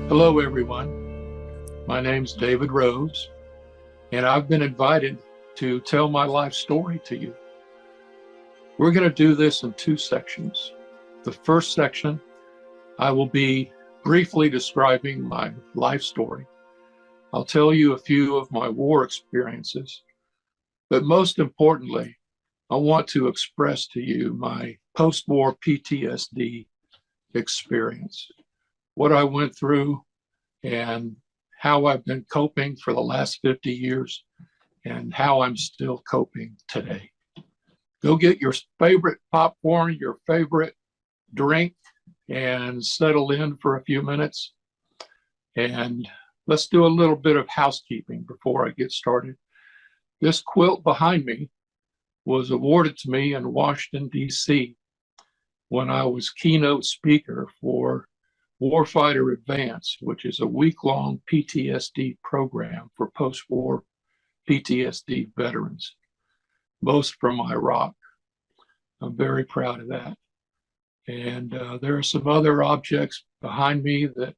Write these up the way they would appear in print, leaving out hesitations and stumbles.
Hello, everyone. My name's David Rose, and I've been invited to tell my life story to you. We're going to do this in two sections. The first section, I will be briefly describing my life story. I'll tell you a few of my war experiences, but most importantly, I want to express to you my post-war PTSD experience, what I went through and how I've been coping for the last 50 years and how I'm still coping today. Go get your favorite popcorn, your favorite drink, and settle in for a few minutes. And let's do a little bit of housekeeping before I get started. This quilt behind me was awarded to me in Washington, D.C. when I was keynote speaker for Warfighter Advance, which is a week-long PTSD program for post-war PTSD veterans, most from Iraq. I'm very proud of that. And there are some other objects behind me that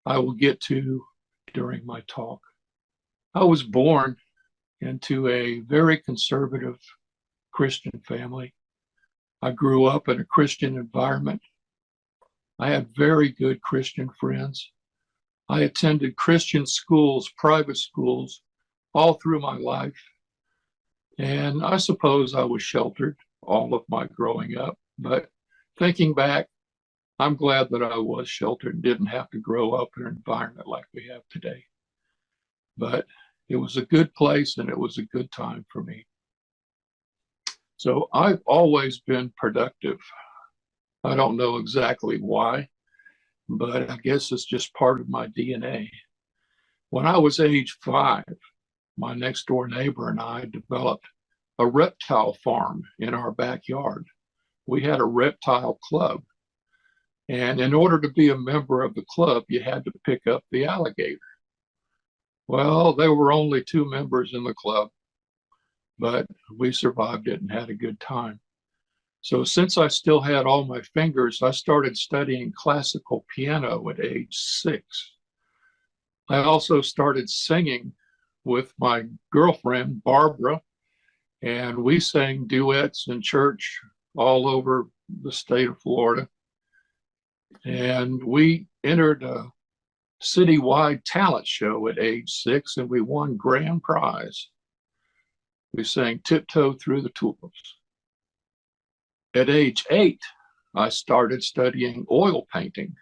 I will get to during my talk. I was born into a very conservative Christian family. I grew up in a Christian environment. I had very good Christian friends. I attended Christian schools, private schools, all through my life. And I suppose I was sheltered all of my growing up. But thinking back, I'm glad that I was sheltered and didn't have to grow up in an environment like we have today. But it was a good place and it was a good time for me. So I've always been productive. I don't know exactly why, but I guess it's just part of my DNA. When I was age 5, my next door neighbor and I developed a reptile farm in our backyard. We had a reptile club. And in order to be a member of the club, you had to pick up the alligator. Well, there were only 2 members in the club, but we survived it and had a good time. So since I still had all my fingers, I started studying classical piano at age 6. I also started singing with my girlfriend, Barbara, and we sang duets in church all over the state of Florida. And we entered a citywide talent show at age 6, and we won grand prize. We sang Tiptoe Through the Tulips. At age 8, I started studying oil painting,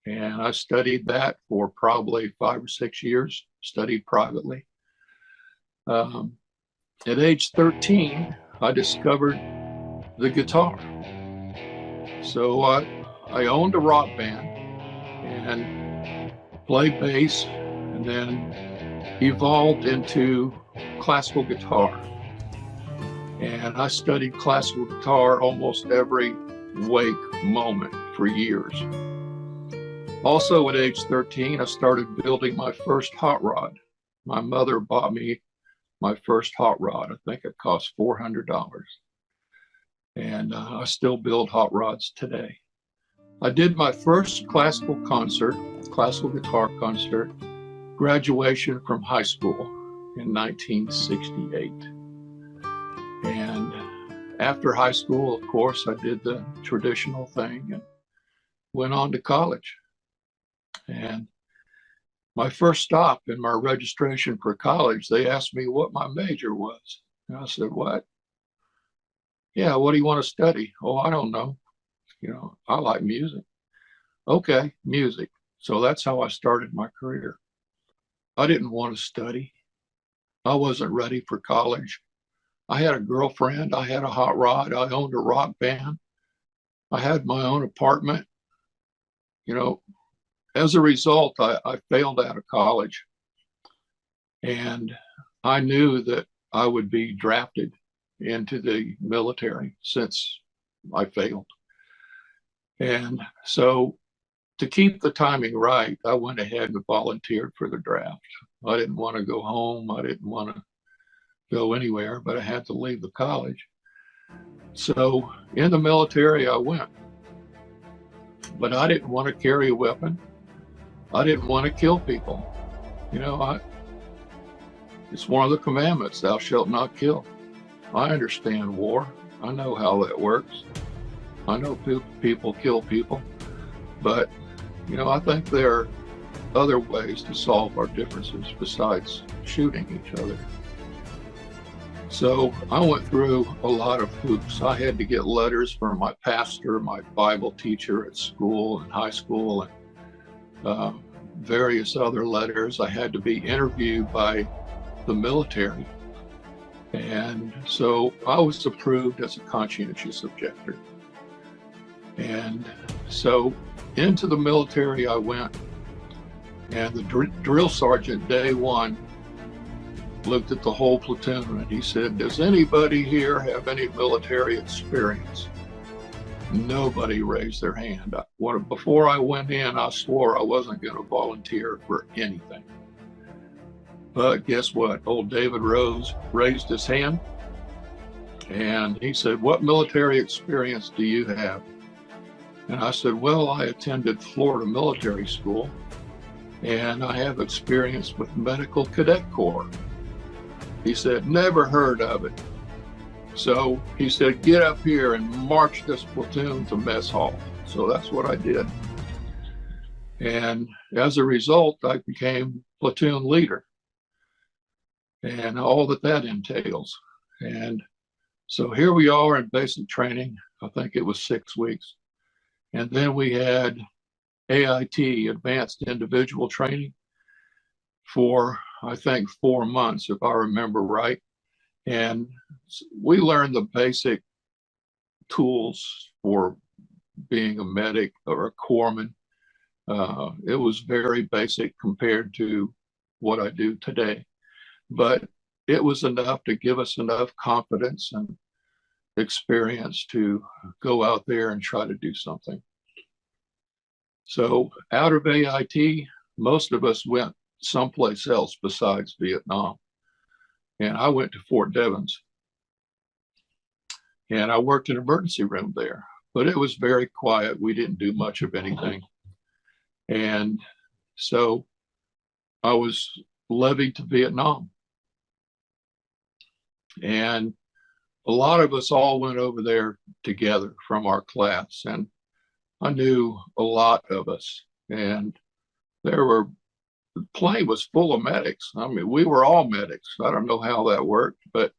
and I studied that for probably 5 or 6 years, studied privately. At age 13, I discovered the guitar. So I owned a rock band and played bass, and then evolved into classical guitar. And I studied classical guitar almost every wake moment for years. Also at age 13, I started building my first hot rod. My mother bought me my first hot rod. I think it cost $400. And I still build hot rods today. I did my first classical guitar concert, graduation from high school in 1968. And after high school, of course, I did the traditional thing and went on to college. And my first stop in my registration for college, they asked me what my major was. And I said, what? Yeah, what do you want to study? Oh, I don't know. I like music. Okay, music. So that's how I started my career. I didn't want to study. I wasn't ready for college. I had a girlfriend. I had a hot rod. I owned a rock band. I had my own apartment. As a result, I failed out of college. And I knew that I would be drafted into the military since I failed. And so to keep the timing right, I went ahead and volunteered for the draft. I didn't want to go home. I didn't want to go anywhere, but I had to leave the college. So in the military, I went. But I didn't want to carry a weapon. I didn't want to kill people. You know, it's one of the commandments, thou shalt not kill. I understand war. I know how that works. I know people kill people, but, you know, I think there are other ways to solve our differences besides shooting each other. So I went through a lot of hoops. I had to get letters from my pastor, my Bible teacher at school and high school, and various other letters. I had to be interviewed by the military. And so I was approved as a conscientious objector. And so into the military I went, and the drill sergeant day one looked at the whole platoon and he said, does anybody here have any military experience? Nobody raised their hand. Before I went in, I swore I wasn't going to volunteer for anything. But guess what? Old David Rose raised his hand and he said, what military experience do you have? And I said, well, I attended Florida Military School and I have experience with Medical Cadet Corps. He said, never heard of it. So he said, get up here and march this platoon to mess hall. So that's what I did. And as a result, I became platoon leader and all that entails. And so here we are in basic training. I think it was 6 weeks. And then we had AIT, Advanced Individual Training, for I think 4 months, if I remember right. And we learned the basic tools for being a medic or a corpsman. It was very basic compared to what I do today, but it was enough to give us enough confidence and experience to go out there and try to do something. So out of AIT, most of us went someplace else besides Vietnam. And I went to Fort Devens. And I worked in an emergency room there, but it was very quiet. We didn't do much of anything. And so I was levied to Vietnam. And a lot of us all went over there together from our class. And I knew a lot of us. And the plane was full of medics. I mean, we were all medics. I don't know how that worked, but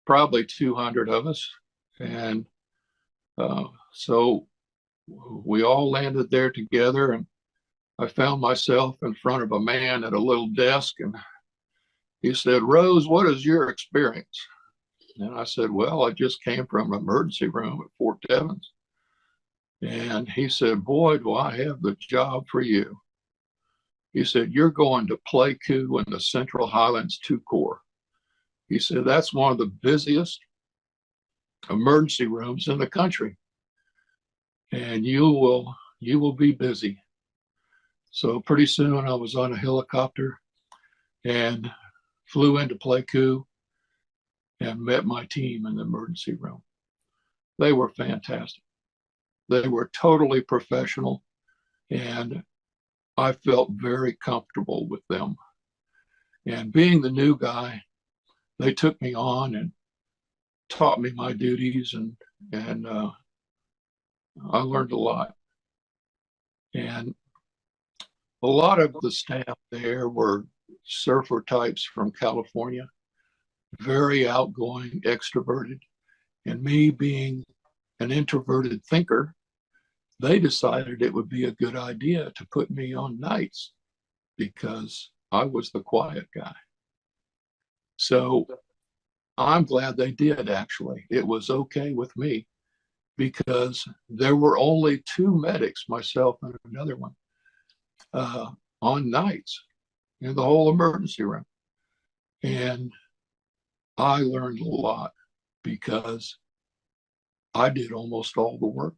probably 200 of us. And so we all landed there together, and I found myself in front of a man at a little desk, and he said, Rose, what is your experience? And I said, well, I just came from an emergency room at Fort Devens. And he said, boy, do I have the job for you. He said, you're going to Pleiku in the Central Highlands 2 Corps. He said, that's one of the busiest emergency rooms in the country. And you will be busy. So pretty soon I was on a helicopter and flew into Pleiku and met my team in the emergency room. They were fantastic. They were totally professional, and I felt very comfortable with them. And being the new guy, they took me on and taught me my duties, and I learned a lot. And a lot of the staff there were surfer types from California, very outgoing, extroverted. And me being an introverted thinker, they decided it would be a good idea to put me on nights because I was the quiet guy. So I'm glad they did, actually. It was okay with me because there were only 2 medics, myself and another one, on nights in the whole emergency room. And I learned a lot because I did almost all the work.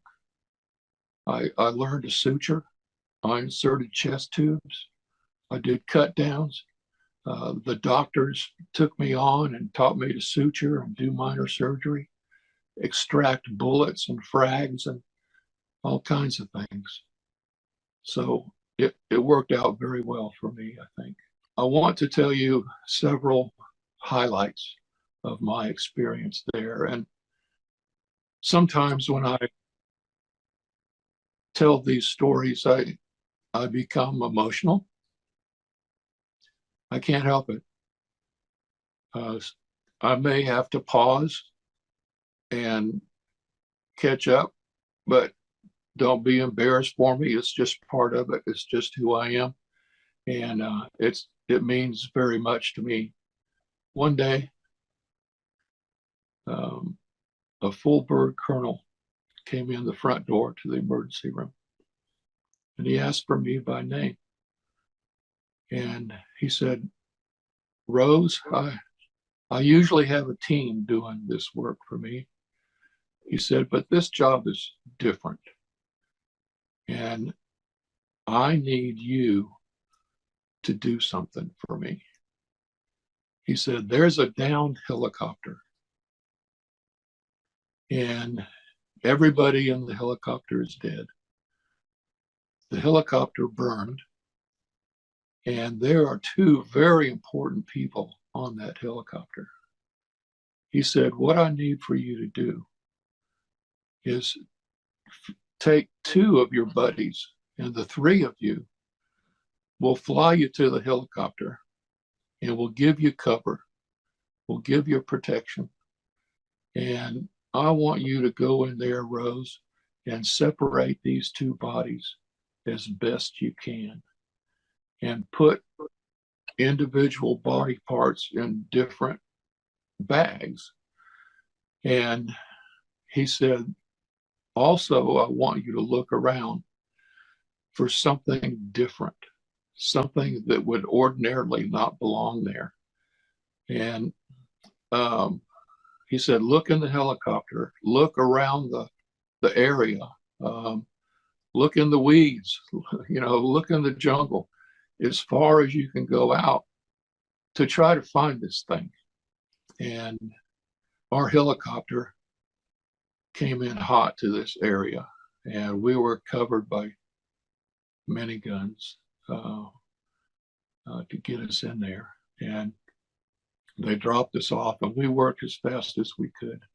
I learned to suture. I inserted chest tubes. I did cut downs. The doctors took me on and taught me to suture and do minor surgery, extract bullets and frags and all kinds of things. So it worked out very well for me, I think. I want to tell you several highlights of my experience there. And sometimes when I tell these stories, I become emotional. I can't help it. I may have to pause and catch up, but don't be embarrassed for me. It's just part of it. It's just who I am. And it means very much to me. One day, a full bird colonel came in the front door to the emergency room, and he asked for me by name. And he said, "Rose, I usually have a team doing this work for me." He said, "But this job is different. And I need you to do something for me." He said, "There's a downed helicopter, and everybody in the helicopter is dead. The helicopter burned, and there are two very important people on that helicopter." He said, "What I need for you to do is take two of your buddies, and the three of you will fly you to the helicopter, and we'll give you cover. We'll give you protection. And I want you to go in there, Rose, and separate these two bodies as best you can, and put individual body parts in different bags." And he said, "Also, I want you to look around for something different, something that would ordinarily not belong there." And he said, "Look in the helicopter, look around the area, look in the weeds, look in the jungle, as far as you can go out to try to find this thing." And our helicopter came in hot to this area, and we were covered by many guns to get us in there. And they dropped us off, and we worked as fast as we could.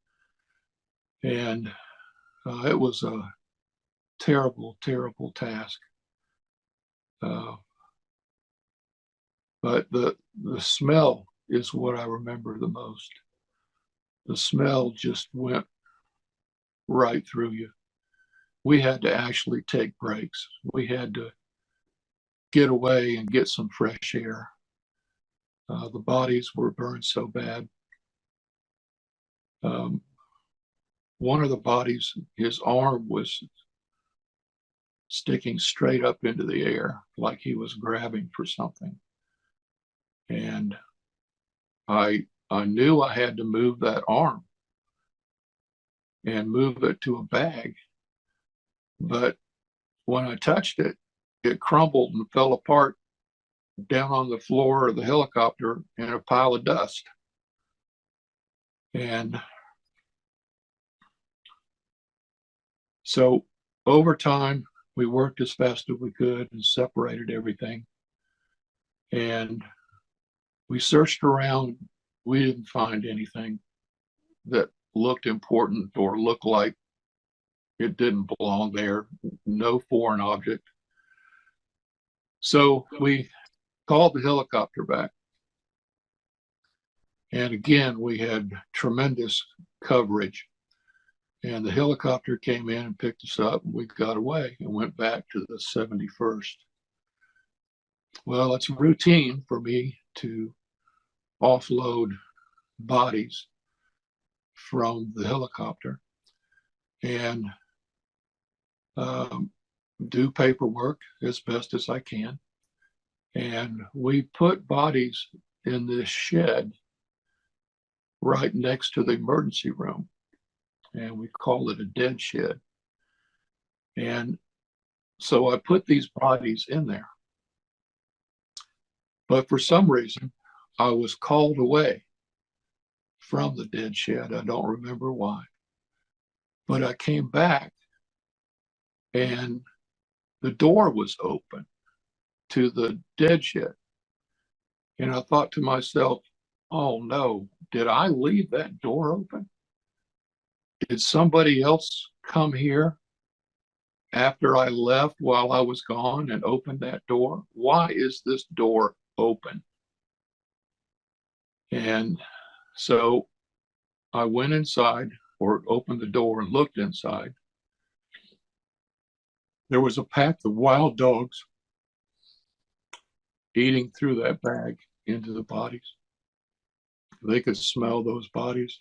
And it was a terrible, terrible task. But the smell is what I remember the most. The smell just went right through you. We had to actually take breaks. We had to get away and get some fresh air. The bodies were burned so bad. One of the bodies, his arm was sticking straight up into the air like he was grabbing for something. And I knew I had to move that arm and move it to a bag. But when I touched it, it crumbled and fell apart down on the floor of the helicopter in a pile of dust. And so over time, we worked as fast as we could and separated everything. And we searched around. We didn't find anything that looked important or looked like it didn't belong there. No foreign object. So we called the helicopter back. And again, we had tremendous coverage. And the helicopter came in and picked us up, and we got away and went back to the 71st. Well, it's routine for me to offload bodies from the helicopter and do paperwork as best as I can. And we put bodies in this shed right next to the emergency room, and we call it a dead shed. And so I put these bodies in there. But for some reason, I was called away from the dead shed. I don't remember why. But I came back, and the door was open. to the dead shed. And I thought to myself, oh no, did I leave that door open? Did somebody else come here after I left while I was gone and opened that door? Why is this door open? And so I went inside, or opened the door and looked inside. There was a pack of wild dogs eating through that bag into the bodies. They could smell those bodies.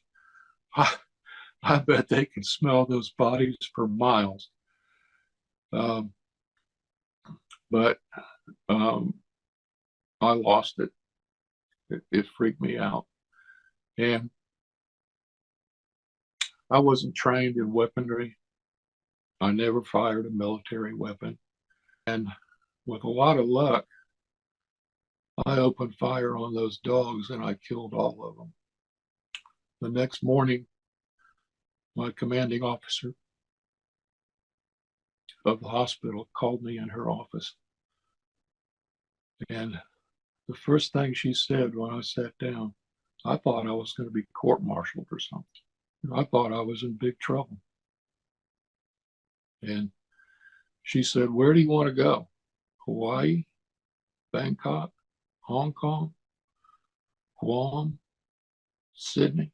I bet they could smell those bodies for miles. But I lost it. It freaked me out. And I wasn't trained in weaponry. I never fired a military weapon. And with a lot of luck, I opened fire on those dogs and I killed all of them. The next morning, my commanding officer of the hospital called me in her office. And the first thing she said when I sat down, I thought I was going to be court-martialed or something. I thought I was in big trouble. And she said, "Where do you want to go? Hawaii, Bangkok, Hong Kong, Guam, Sydney?"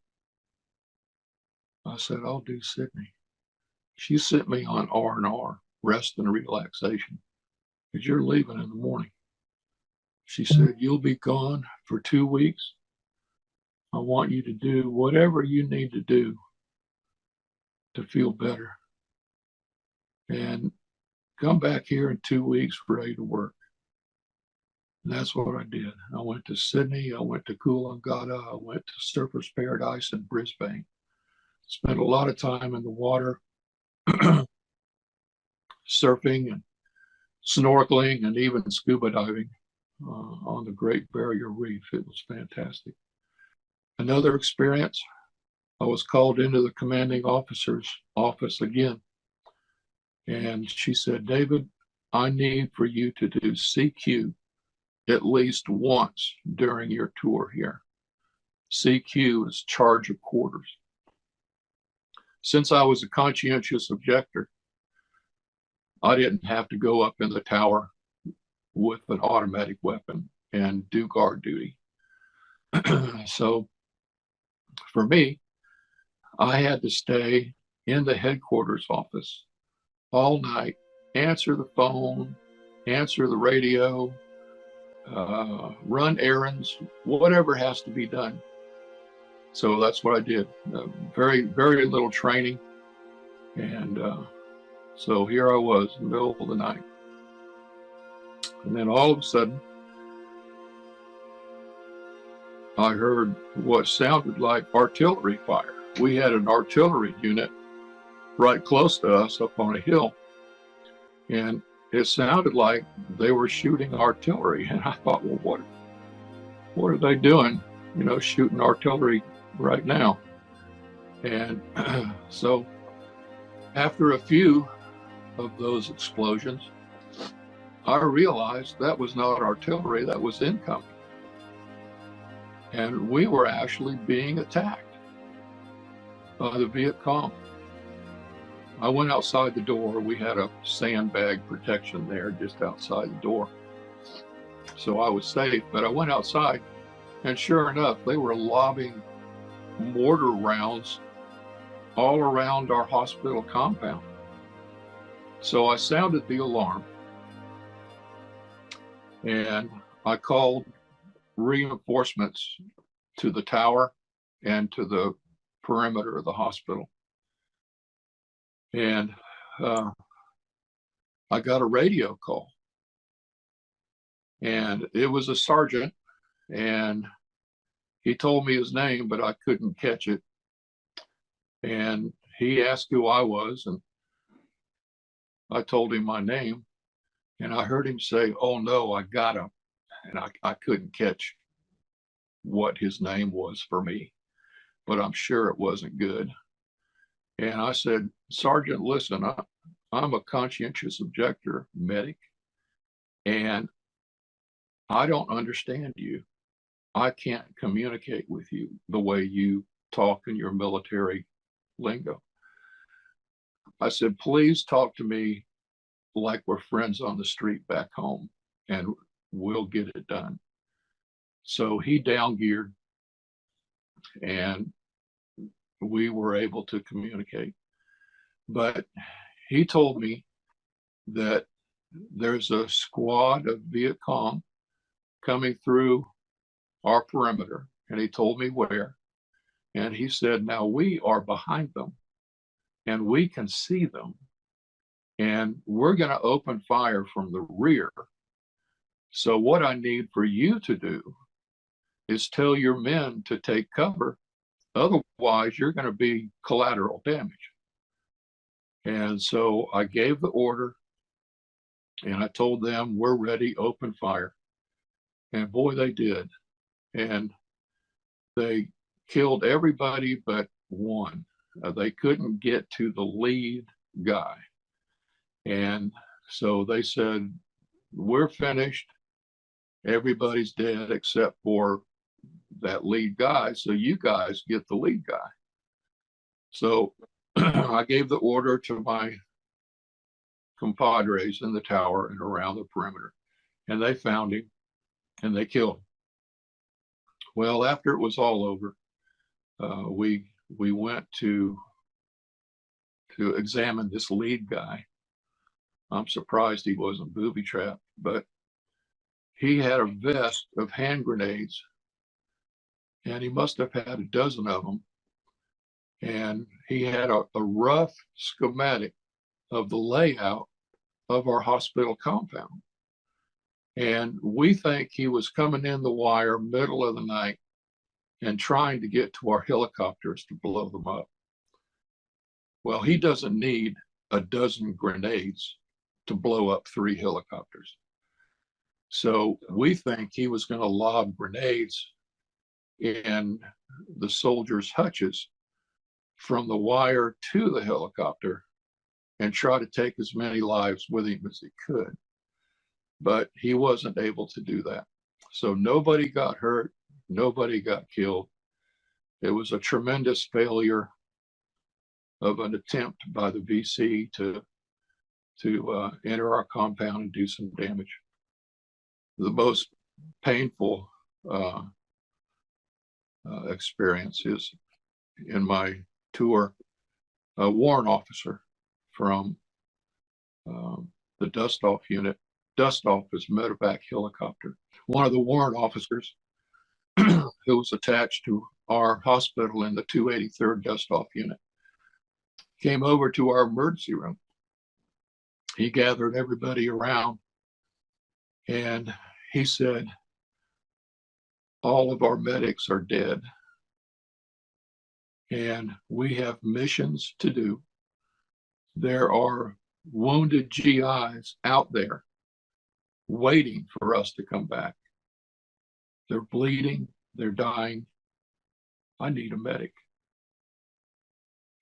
I said, "I'll do Sydney." She sent me on R&R, rest and relaxation, because you're leaving in the morning. She said, "You'll be gone for 2 weeks. I want you to do whatever you need to do to feel better. And come back here in 2 weeks ready to work." And that's what I did. I went to Sydney, I went to Coolangatta, I went to Surfers Paradise in Brisbane. Spent a lot of time in the water, surfing and snorkeling and even scuba diving on the Great Barrier Reef. It was fantastic. Another experience, I was called into the commanding officer's office again. And she said, "David, I need for you to do CQ at least once during your tour here." CQ is charge of quarters. Since I was a conscientious objector, I didn't have to go up in the tower with an automatic weapon and do guard duty. So for me, I had to stay in the headquarters office all night, answer the phone, answer the radio, run errands, whatever has to be done. So that's what I did. Very, very little training. And so here I was in the middle of the night. And then all of a sudden, I heard what sounded like artillery fire. We had an artillery unit right close to us up on a hill. And it sounded like they were shooting artillery. And I thought, well, what are they doing? You know, shooting artillery right now. And so after a few of those explosions, I realized that was not artillery, that was incoming. And we were actually being attacked by the Viet Cong. I went outside the door. We had a sandbag protection there just outside the door, so I was safe. But I went outside, and sure enough, they were lobbing mortar rounds all around our hospital compound. So I sounded the alarm, and I called reinforcements to the tower and to the perimeter of the hospital. And I got a radio call, and it was a sergeant, and he told me his name, but I couldn't catch it. And he asked who I was, and I told him my name, and I heard him say, "Oh no, I got him." And I couldn't catch what his name was for me, but I'm sure it wasn't good. And I said, "Sergeant, listen, I'm a conscientious objector medic, and I don't understand you. I can't communicate with you the way you talk in your military lingo. I said, please talk to me like we're friends on the street back home, and we'll get it done. So he down geared, and we were able to communicate. But he told me that there's a squad of Viet Cong coming through our perimeter, and he told me where. And he said, now we are behind them, and we can see them, and we're going to open fire from the rear. So what I need for you to do is tell your men to take cover. Otherwise, you're going to be collateral damage. And so I gave the order, and I told them, we're ready, open fire. And boy, they did. And they killed everybody but one. They couldn't get to the lead guy. And so they said, we're finished. Everybody's dead except for that lead guy. So you guys get the lead guy. So I gave the order to my compadres in the tower and around the perimeter, and they found him and they killed him. Well, after it was all over, we went to examine this lead guy. I'm surprised he wasn't booby trapped, but he had a vest of hand grenades, and he must have had a dozen of them. And he had a rough schematic of the layout of our hospital compound. And we think he was coming in the wire middle of the night and trying to get to our helicopters to blow them up. Well, he doesn't need a dozen grenades to blow up 3 helicopters. So we think he was going to lob grenades in the soldiers' hutches from the wire to the helicopter and try to take as many lives with him as he could. But he wasn't able to do that. So nobody got hurt, nobody got killed. It was a tremendous failure of an attempt by the VC to enter our compound and do some damage. The most painful experience is in my tour, a warrant officer from the dust-off unit. Dust-off is Medevac helicopter. One of the warrant officers who was attached to our hospital in the 283rd dust-off unit came over to our emergency room. He gathered everybody around, and he said, all of our medics are dead, and we have missions to do. There are wounded GIs out there waiting for us to come back. They're bleeding, they're dying. I need a medic.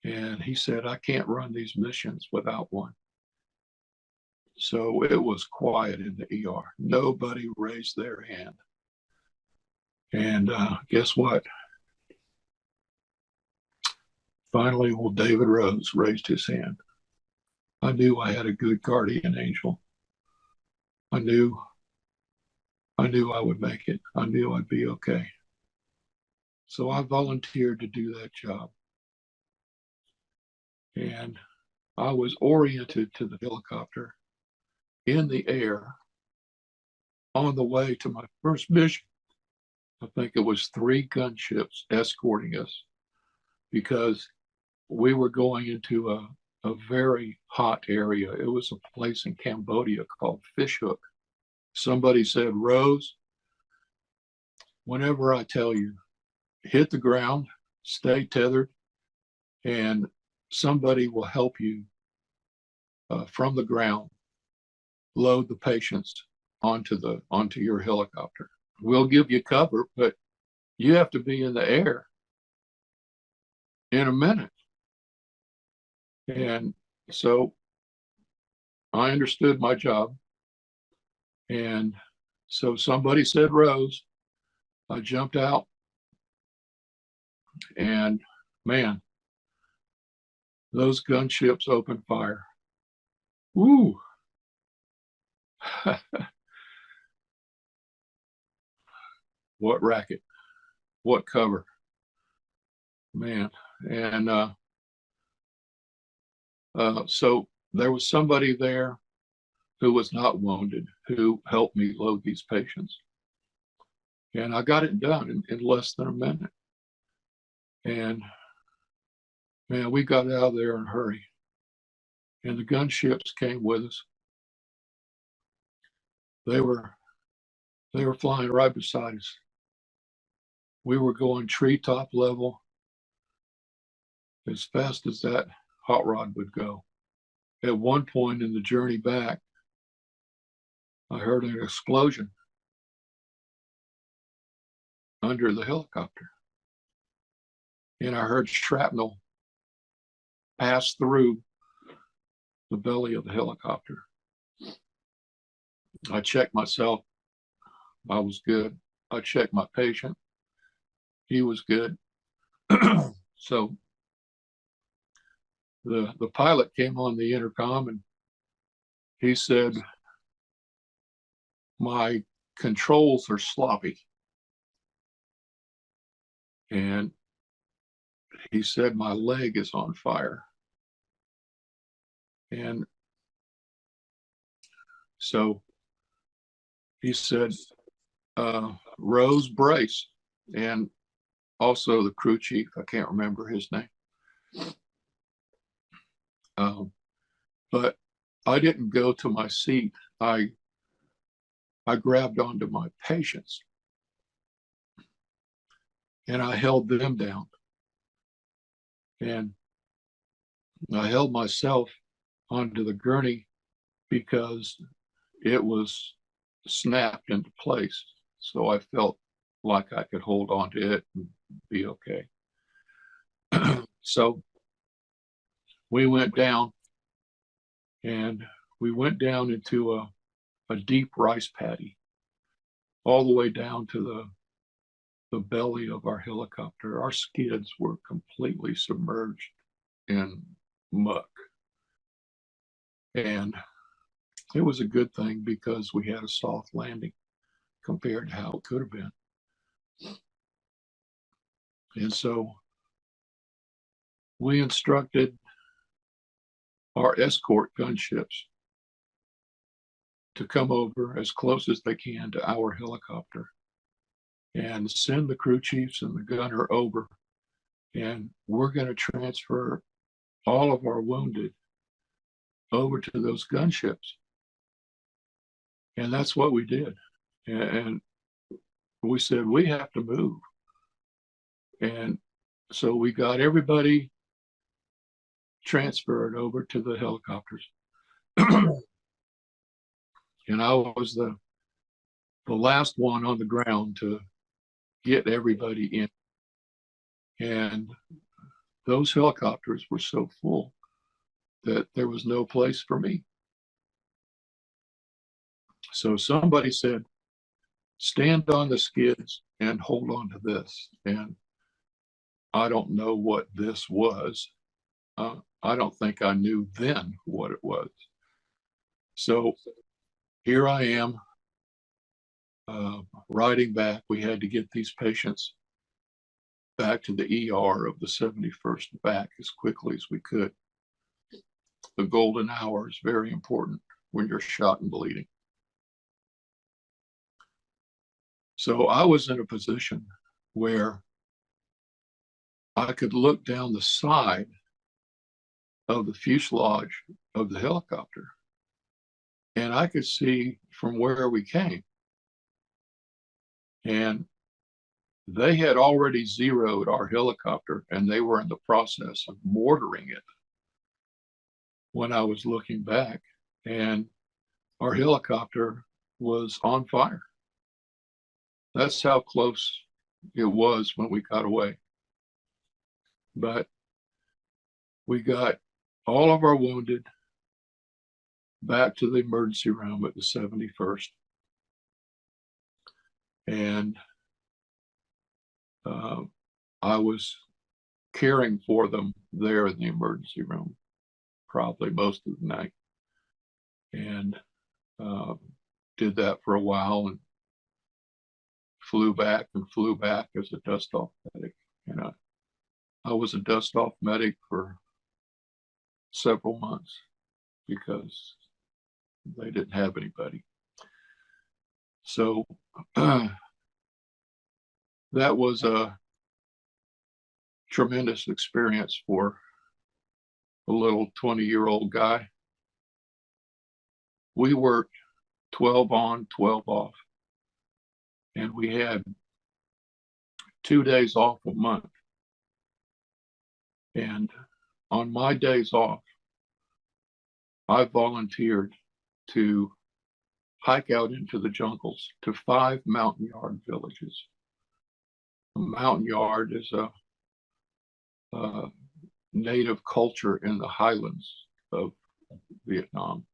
And he said, I can't run these missions without one. So it was quiet in the ER. Nobody raised their hand. And guess what? Finally, well, David Rose raised his hand. I knew I had a good guardian angel. I knew I would make it. I knew I'd be okay. So I volunteered to do that job. And I was oriented to the helicopter in the air on the way to my first mission. I think it was 3 gunships escorting us because we were going into a very hot area. It was a place in Cambodia called Fishhook. Somebody said, Rose, whenever I tell you, hit the ground, stay tethered, and somebody will help you from the ground load the patients onto your helicopter. We'll give you cover, but you have to be in the air in a minute. And so I understood my job, and So somebody said Rose. I jumped out, and man, those gunships opened fire. Woo! What racket, what cover, man. And so there was somebody there who was not wounded who helped me load these patients. And I got it done in less than a minute. And man, we got out of there in a hurry. And the gunships came with us. They were flying right beside us. We were going treetop level as fast as that hot rod would go. At one point in the journey back, I heard an explosion under the helicopter. And I heard shrapnel pass through the belly of the helicopter. I checked myself. I was good. I checked my patient. He was good. So the pilot came on the intercom and he said, "My controls are sloppy." And he said, "My leg is on fire." And so he said, "Rose, brace." And also the crew chief, I can't remember his name. But I didn't go to my seat. I grabbed onto my patients and I held them down. And I held myself onto the gurney because it was snapped into place. So I felt like I could hold on to it and be okay. So we went down, and we went down into a deep rice paddy, all the way down to the belly of our helicopter. Our skids were completely submerged in muck. And it was a good thing because we had a soft landing compared to how it could have been. And so we instructed our escort gunships to come over as close as they can to our helicopter and send the crew chiefs and the gunner over. And we're going to transfer all of our wounded over to those gunships. And that's what we did. And we said, we have to move. And so we got everybody transferred over to the helicopters. And I was the last one on the ground to get everybody in. And those helicopters were so full that there was no place for me. So somebody said, stand on the skids and hold on to this. And I don't know what this was. I don't think I knew then what it was. So here I am, riding back. We had to get these patients back to the ER of the 71st back as quickly as we could. The golden hour is very important when you're shot and bleeding. So I was in a position where I could look down the side of the fuselage of the helicopter, and I could see from where we came. And they had already zeroed our helicopter, and they were in the process of mortaring it when I was looking back, and our helicopter was on fire. That's how close it was when we got away. But we got all of our wounded back to the emergency room at the 71st. And I was caring for them there in the emergency room, probably most of the night. And did that for a while and flew back as a dust-off medic. And I was a dust-off medic for several months because they didn't have anybody. So that was a tremendous experience for a little 20-year-old guy. We worked 12 on, 12 off, and we had 2 days off a month. And on my days off, I volunteered to hike out into the jungles to 5 mountain yard villages. A mountain yard is a native culture in the highlands of Vietnam.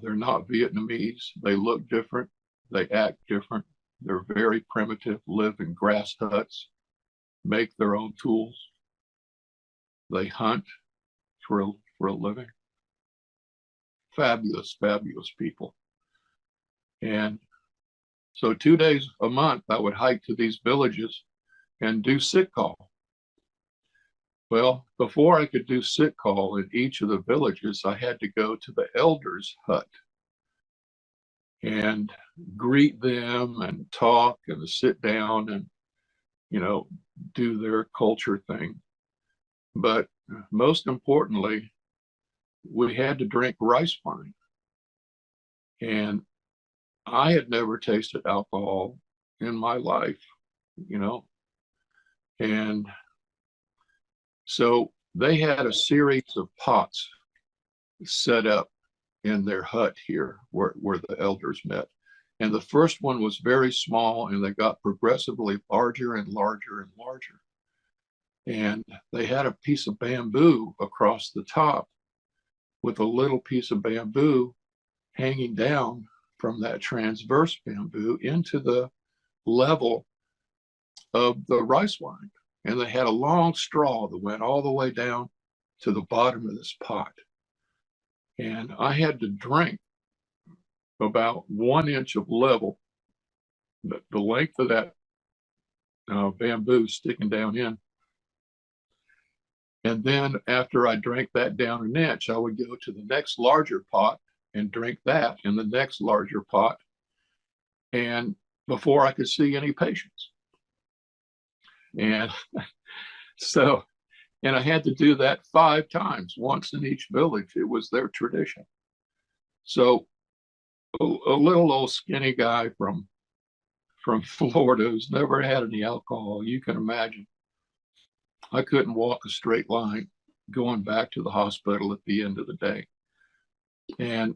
They're not Vietnamese. They look different. They act different. They're very primitive, live in grass huts, make their own tools. They hunt for a living. Fabulous, fabulous people. And so 2 days a month, I would hike to these villages and do sick call. Well, before I could do sick call in each of the villages, I had to go to the elders' hut and greet them and talk and sit down and, do their culture thing. But most importantly, we had to drink rice wine. And I had never tasted alcohol in my life, and so they had a series of pots set up in their hut here where the elders met. And the first one was very small, and they got progressively larger and larger and larger. And they had a piece of bamboo across the top with a little piece of bamboo hanging down from that transverse bamboo into the level of the rice wine. And they had a long straw that went all the way down to the bottom of this pot. And I had to drink about 1 inch of level, the length of that bamboo sticking down in. And then after I drank that down an inch, I would go to the next larger pot and drink that in the next larger pot, and before I could see any patients. And so, and I had to do that 5 times, once in each village. It was their tradition. So a little old skinny guy from Florida who's never had any alcohol, you can imagine, I couldn't walk a straight line going back to the hospital at the end of the day. And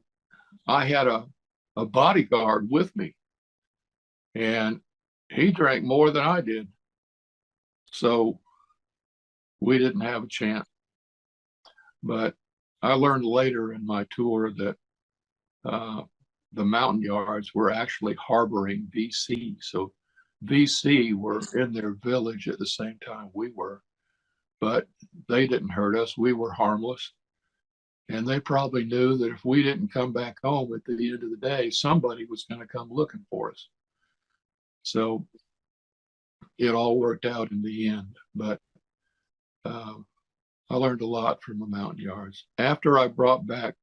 I had a bodyguard with me, and he drank more than I did. So we didn't have a chance. But I learned later in my tour that the mountain yards were actually harboring VC. So VC were in their village at the same time we were, but they didn't hurt us. We were harmless. And they probably knew that if we didn't come back home at the end of the day, somebody was going to come looking for us. So it all worked out in the end. But I learned a lot from the mountain yards. After I brought back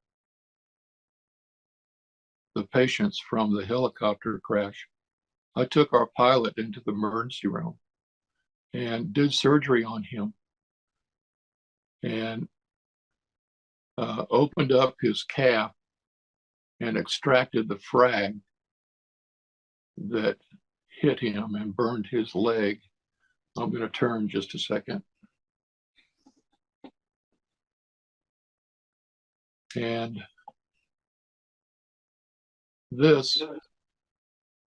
the patients from the helicopter crash, I took our pilot into the emergency room and did surgery on him, and opened up his calf and extracted the frag that hit him and burned his leg. I'm going to turn just a second. And this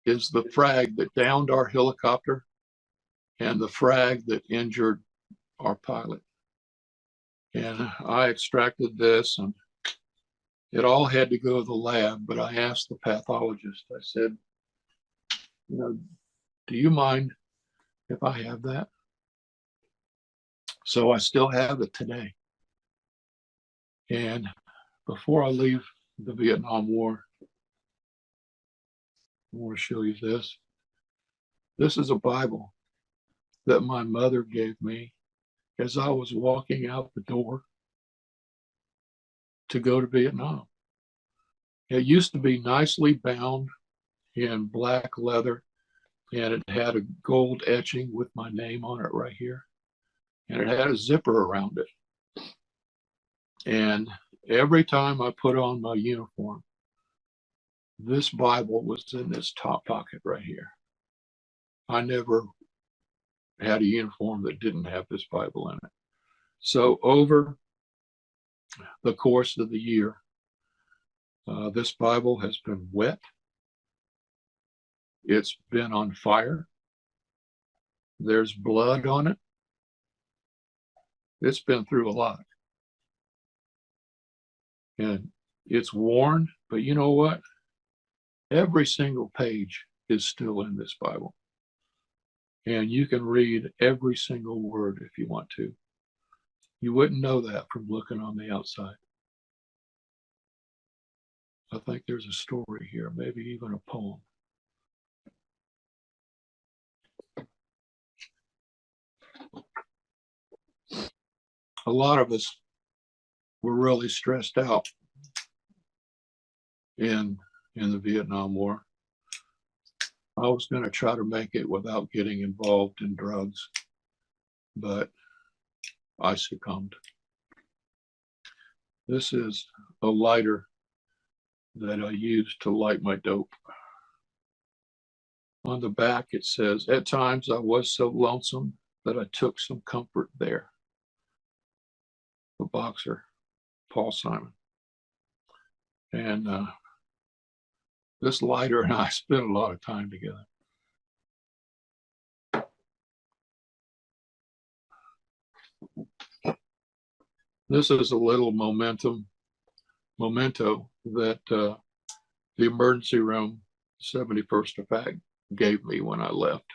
is the frag that downed our helicopter and the frag that injured our pilot. And I extracted this, and it all had to go to the lab, but I asked the pathologist, I said, do you mind if I have that? So I still have it today. And before I leave the Vietnam War, I want to show you this. This is a Bible that my mother gave me as I was walking out the door to go to Vietnam. It used to be nicely bound in black leather, and it had a gold etching with my name on it right here. And it had a zipper around it. And every time I put on my uniform, this Bible was in this top pocket right here. I never had a uniform that didn't have this Bible in it. So over the course of the year, this Bible has been wet. It's been on fire. There's blood on it. It's been through a lot. And it's worn, but you know what? Every single page is still in this Bible. And you can read every single word if you want to. You wouldn't know that from looking on the outside. I think there's a story here, maybe even a poem. A lot of us were really stressed out in the Vietnam War. I was going to try to make it without getting involved in drugs, but I succumbed. This is a lighter that I used to light my dope. On the back it says, "At times I was so lonesome that I took some comfort there." The boxer, Paul Simon. And this lighter and I spent a lot of time together. This is a little memento that the emergency room, 71st Effect, gave me when I left.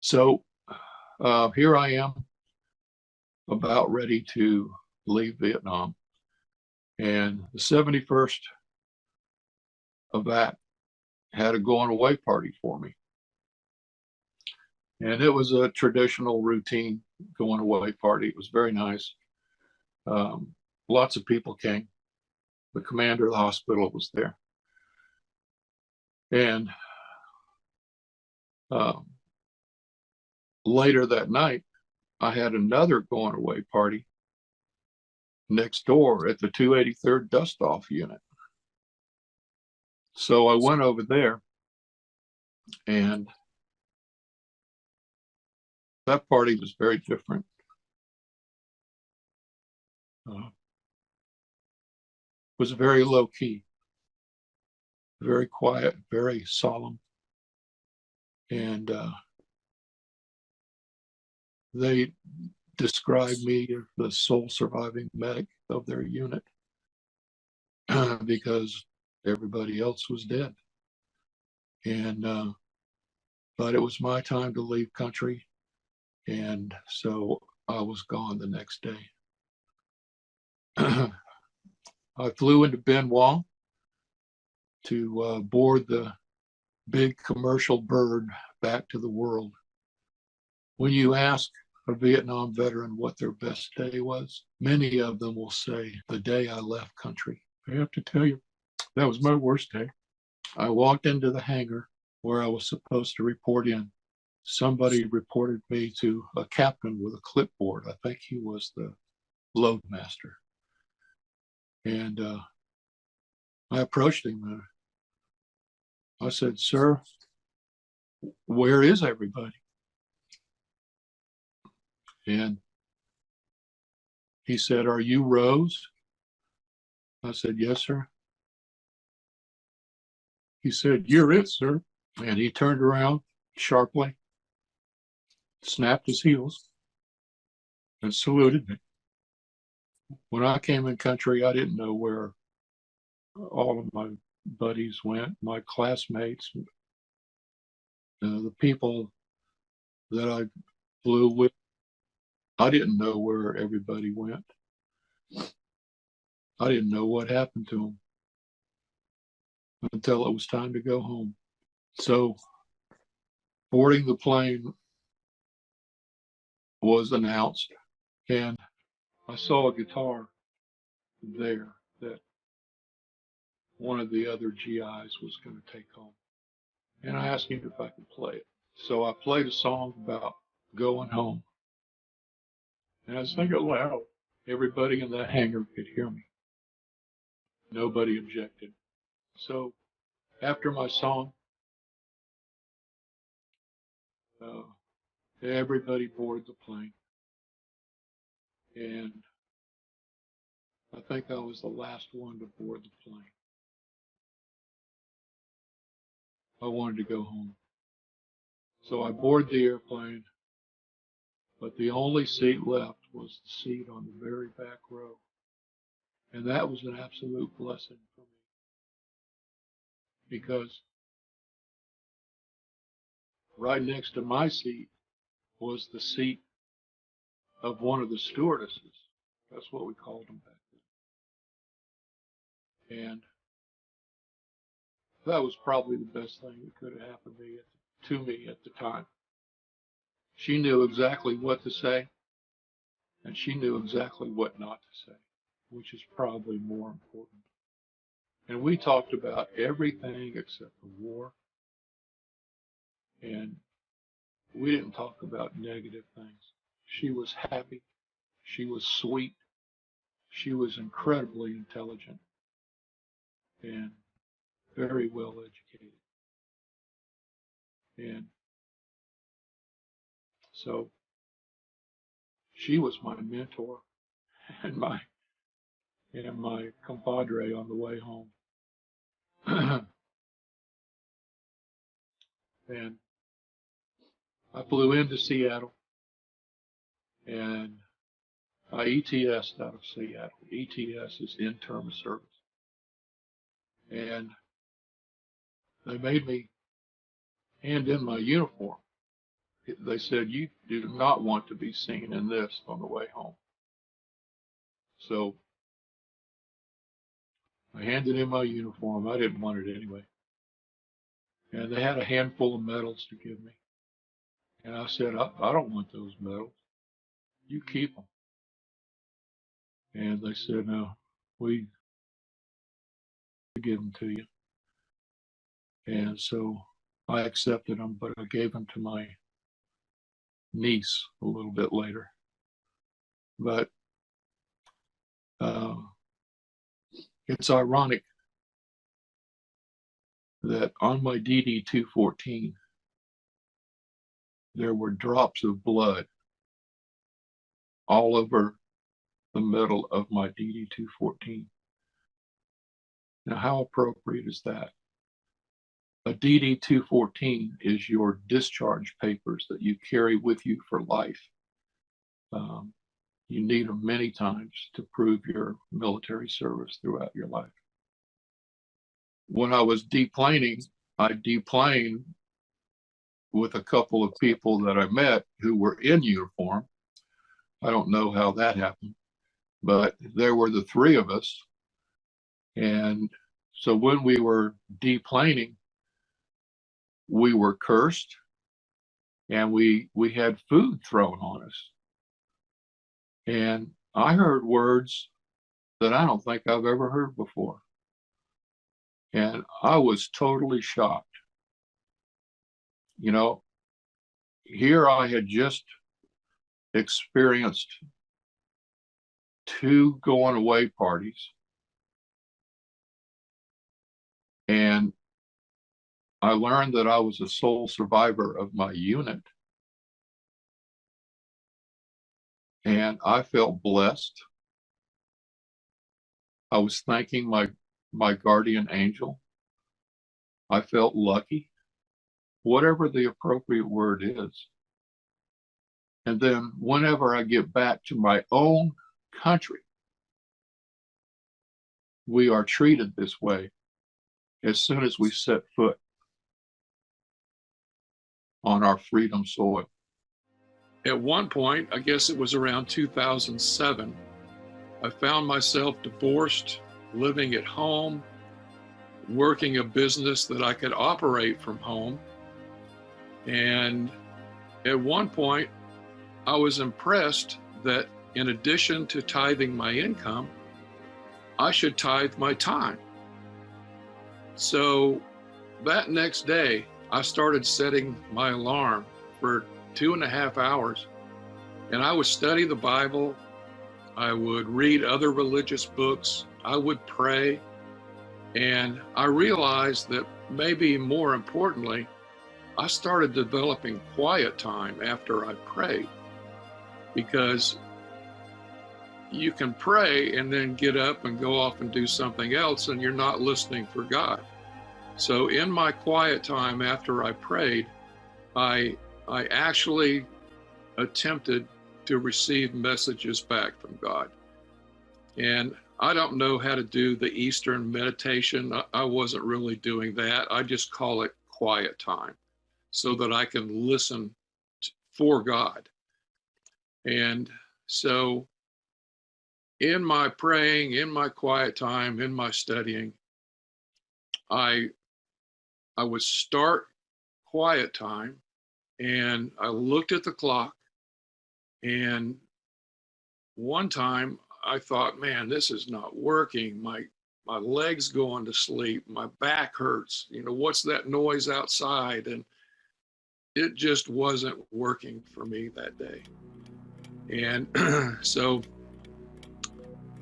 So here I am, about ready to leave Vietnam. And the 71st Effect had a going away party for me. And it was a traditional routine going away party. It was very nice. Lots of people came. The commander of the hospital was there. And later that night, I had another going away party next door at the 283rd Dust Off Unit. So I went over there, and that party was very different. Was very low key, very quiet, very solemn. And they described me as the sole surviving medic of their unit because everybody else was dead. And but it was my time to leave country, and so I was gone the next day. I flew into Bien Hoa to board the big commercial bird back to the world. When you ask a Vietnam veteran what their best day was, many of them will say, the day I left country. I have to tell you, that was my worst day. I walked into the hangar where I was supposed to report in. Somebody reported me to a captain with a clipboard. I think he was the load master. And I approached him and I said, "Sir, where is everybody?" And he said, "Are you Rose?" I said, "Yes, sir." He said, "You're it, sir." And he turned around sharply, snapped his heels, and saluted me. When I came in country, I didn't know where all of my buddies went, my classmates, the people that I flew with. I didn't know where everybody went. I didn't know what happened to them until it was time to go home. So boarding the plane was announced, and I saw a guitar there that one of the other GIs was going to take home. And I asked him if I could play it. So I played a song about going home. And I sang it loud. Everybody in the hangar could hear me. Nobody objected. So after my song, everybody boarded the plane. And I think I was the last one to board the plane. I wanted to go home. So I boarded the airplane, but the only seat left was the seat on the very back row. And that was an absolute blessing for me, because right next to my seat was the seat of one of the stewardesses. That's what we called them back then. And that was probably the best thing that could have happened to me at the time. She knew exactly what to say, and she knew exactly what not to say, which is probably more important. And we talked about everything except the war, and we didn't talk about negative things. She was happy. She was sweet. She was incredibly intelligent and very well educated. And so she was my mentor and my compadre on the way home. And I flew into Seattle, and I ETS'd out of Seattle. ETS is in-term service. And they made me hand in my uniform. They said, "You do not want to be seen in this on the way home." So I handed in my uniform. I didn't want it anyway. And they had a handful of medals to give me. And I said, I don't want those medals. You keep them. And they said, "No, we give them to you." And so I accepted them, but I gave them to my niece a little bit later. But it's ironic that on my DD-214, there were drops of blood all over the middle of my DD-214. Now, how appropriate is that? A DD-214 is your discharge papers that you carry with you for life. You need them many times to prove your military service throughout your life. When I was deplaning, I deplaned with a couple of people that I met who were in uniform. I don't know how that happened, but there were the three of us. And so when we were deplaning, we were cursed, and we had food thrown on us. And I heard words that I don't think I've ever heard before. And I was totally shocked. You know, here I had just experienced 2 going away parties. And I learned that I was a sole survivor of my unit. And I felt blessed. I was thanking my guardian angel. I felt lucky, whatever the appropriate word is. And then whenever I get back to my own country, we are treated this way as soon as we set foot on our freedom soil. At one point, I guess it was around 2007, I found myself divorced, living at home, working a business that I could operate from home. And at one point, I was impressed that in addition to tithing my income, I should tithe my time. So that next day, I started setting my alarm for 2.5 hours, and I would study the Bible. I would read other religious books. I would pray. And I realized that maybe more importantly, I started developing quiet time after I prayed, because you can pray and then get up and go off and do something else, and you're not listening for God. So in my quiet time after I prayed, I actually attempted to receive messages back from God. And I don't know how to do the Eastern meditation. I wasn't really doing that. I just call it quiet time so that I can listen for God. And so in my praying, in my quiet time, in my studying, I would start quiet time, and I looked at the clock, and one time I thought, man, this is not working. My legs going to sleep, my back hurts. You know, what's that noise outside? And it just wasn't working for me that day. And so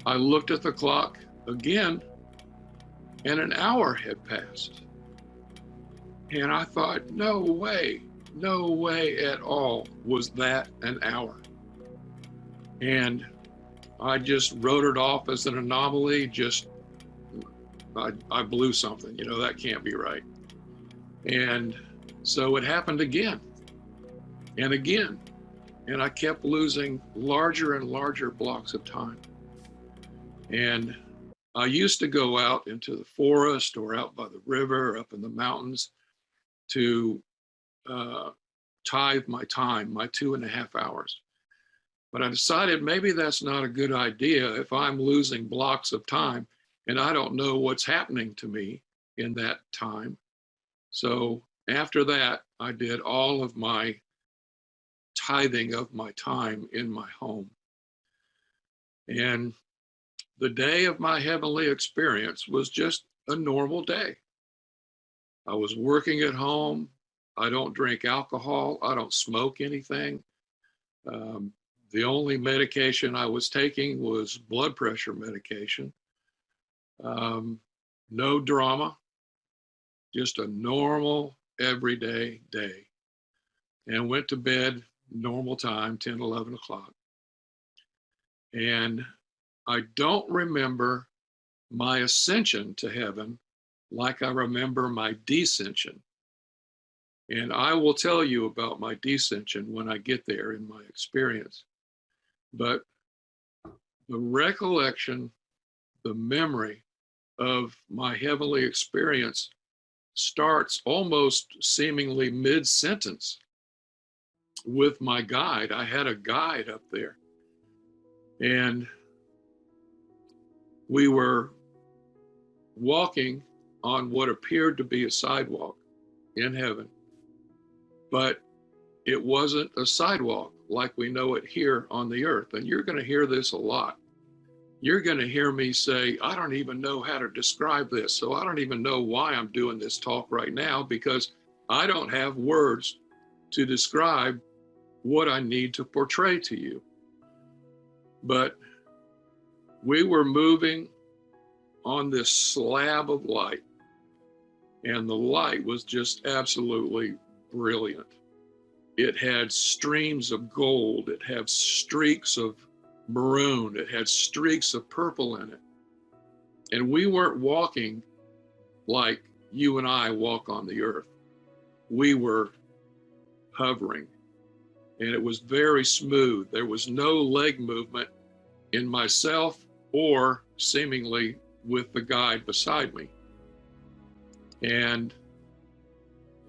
I looked at the clock again, and an hour had passed. And I thought, no way at all was that an hour. And I just wrote it off as an anomaly. I blew something, you know, that can't be right. And so it happened again and again. And I kept losing larger and larger blocks of time. And I used to go out into the forest or out by the river or up in the mountains to tithe my time, my 2.5 hours. But I decided maybe that's not a good idea if I'm losing blocks of time and I don't know what's happening to me in that time. So after that, I did all of my tithing of my time in my home. And the day of my heavenly experience was just a normal day. I was working at home. I don't drink alcohol. I don't smoke anything. The only medication I was taking was blood pressure medication. No drama, just a normal everyday day. And went to bed normal time, 10, 11 o'clock. And I don't remember my ascension to heaven like I remember my descension. And I will tell you about my descension when I get there in my experience. But the recollection, the memory of my heavenly experience starts almost seemingly mid-sentence with my guide. I had a guide up there, and we were walking on what appeared to be a sidewalk in heaven, but it wasn't a sidewalk like we know it here on the earth. And you're going to hear this a lot. You're going to hear me say, I don't even know how to describe this. So I don't even know why I'm doing this talk right now, because I don't have words to describe what I need to portray to you. But we were moving on this slab of light, and the light was just absolutely brilliant. It had streams of gold. It had streaks of maroon. It had streaks of purple in it. And we weren't walking like you and I walk on the earth. We were hovering, and it was very smooth. There was no leg movement in myself or seemingly with the guide beside me. And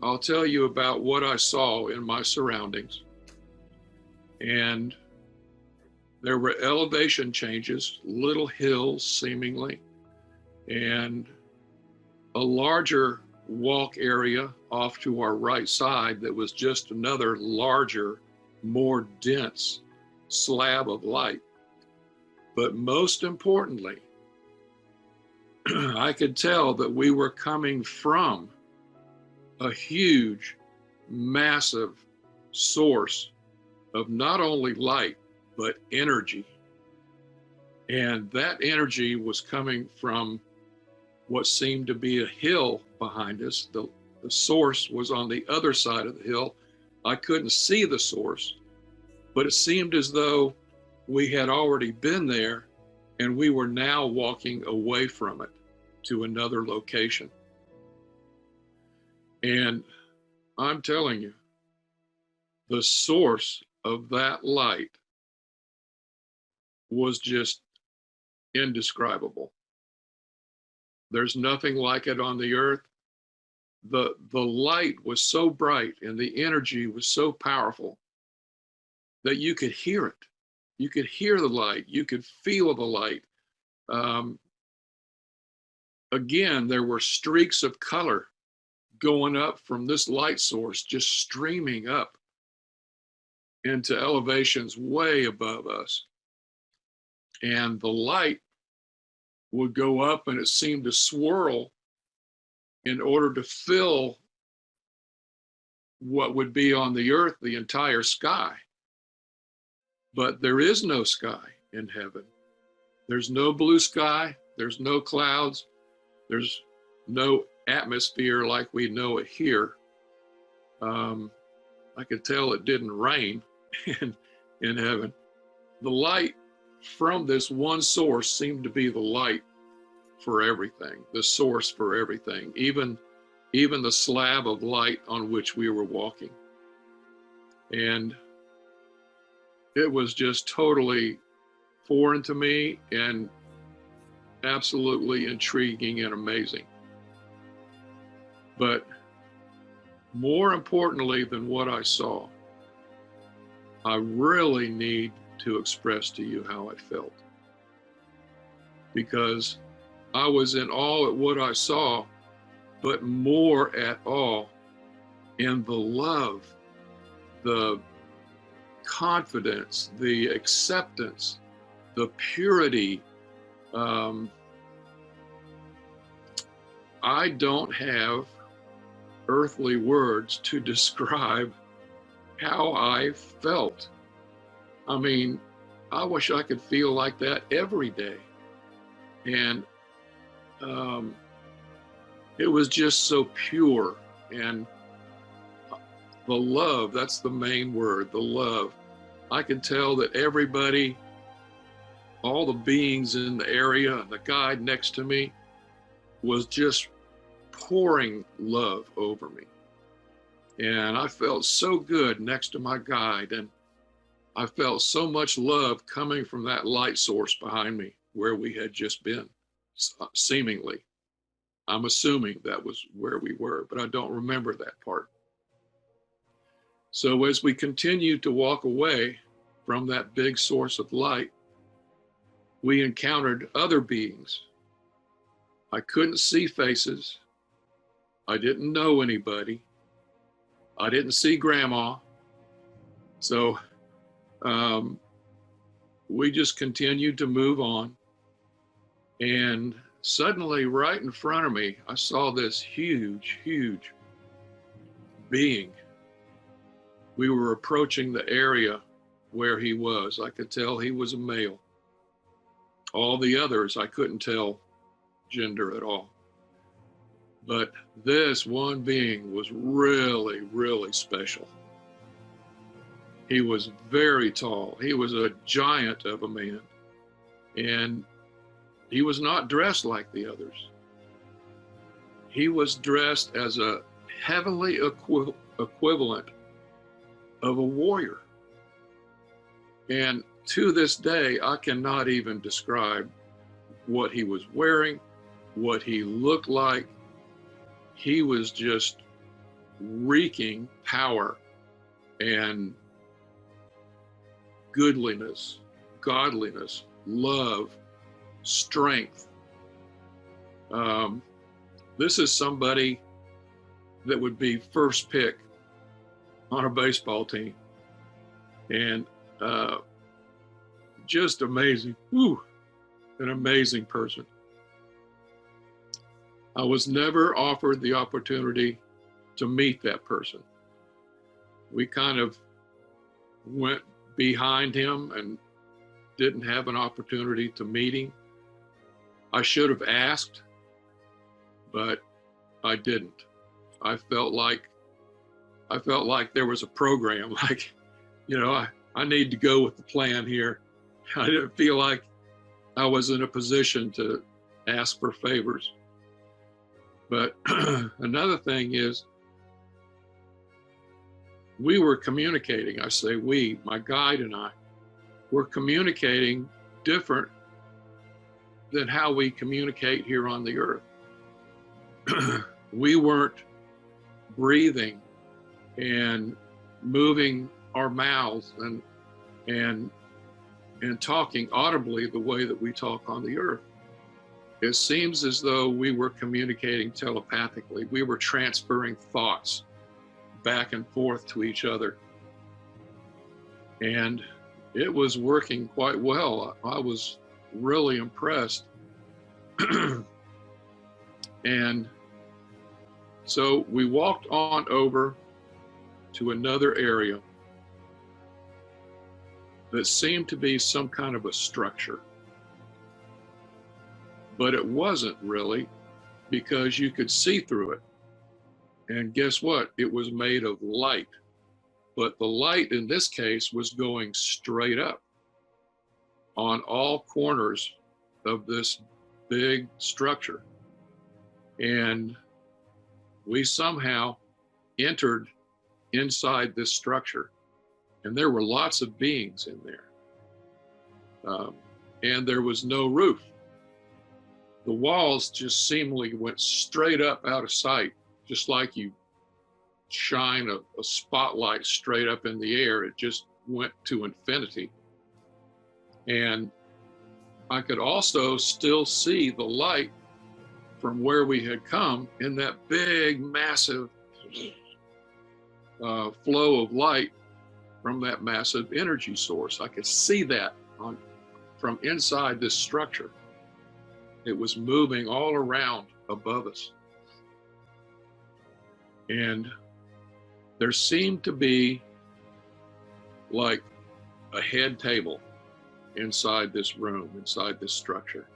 I'll tell you about what I saw in my surroundings. And there were elevation changes, little hills seemingly, and a larger walk area off to our right side that was just another larger, more dense slab of light. But most importantly, I could tell that we were coming from a huge, massive source of not only light, but energy. And that energy was coming from what seemed to be a hill behind us. The source was on the other side of the hill. I couldn't see the source, but it seemed as though we had already been there and we were now walking away from it to another location. And I'm telling you, the source of that light was just indescribable. There's nothing like it on the earth. The light was so bright and the energy was so powerful that you could hear it. You could hear the light. You could feel the light. Again, there were streaks of color going up from this light source, just streaming up into elevations way above us. And the light would go up and it seemed to swirl in order to fill what would be on the earth, the entire sky. But there is no sky in heaven. There's no blue sky. There's no clouds. There's no atmosphere like we know it here. I could tell it didn't rain in heaven. The light from this one source seemed to be the light for everything, the source for everything, even the slab of light on which we were walking. And it was just totally foreign to me and absolutely intriguing and amazing. But more importantly than what I saw, I really need to express to you how I felt. Because I was in awe at what I saw, but more at awe in the love, the confidence, the acceptance, the purity. I don't have earthly words to describe how I felt. I mean, I wish I could feel like that every day. And it was just so pure. And the love, that's the main word, the love. I could tell that everybody, all the beings in the area, the guide next to me, was just pouring love over me. And I felt so good next to my guide, and I felt so much love coming from that light source behind me where we had just been, seemingly. I'm assuming that was where we were, but I don't remember that part. So as we continued to walk away from that big source of light, we encountered other beings. I couldn't see faces. I didn't know anybody. I didn't see Grandma. So we just continued to move on. And suddenly, right in front of me, I saw this huge, huge being. We were approaching the area where he was. I could tell he was a male. All the others, I couldn't tell gender at all. But this one being was really, really special. He was very tall. He was a giant of a man. And he was not dressed like the others. He was dressed as a heavenly equivalent of a warrior. And to this day, I cannot even describe what he was wearing, what he looked like. He was just reeking power and goodliness, godliness, love, strength. This is somebody that would be first pick on a baseball team. And just amazing. Whew, an amazing person. I was never offered the opportunity to meet that person. We kind of went behind him and didn't have an opportunity to meet him. I should have asked, but I didn't. I felt like there was a program, like, you know, I need to go with the plan here. I didn't feel like I was in a position to ask for favors. But another thing is, we were communicating. I say we, my guide and I, were communicating different than how we communicate here on the earth. We weren't breathing and moving our mouths and talking audibly the way that we talk on the earth. It seems as though we were communicating telepathically. We were transferring thoughts back and forth to each other. And it was working quite well. I was really impressed. And so we walked on over to another area that seemed to be some kind of a structure. But it wasn't really, because you could see through it. And guess what? It was made of light. But the light in this case was going straight up on all corners of this big structure. And we somehow entered inside this structure. And there were lots of beings in there. And there was no roof. The walls just seemingly went straight up out of sight, just like you shine a spotlight straight up in the air. It just went to infinity. And I could also still see the light from where we had come in that big, massive flow of light from that massive energy source. I could see that from inside this structure. It was moving all around above us. And there seemed to be like a head table inside this room, inside this structure,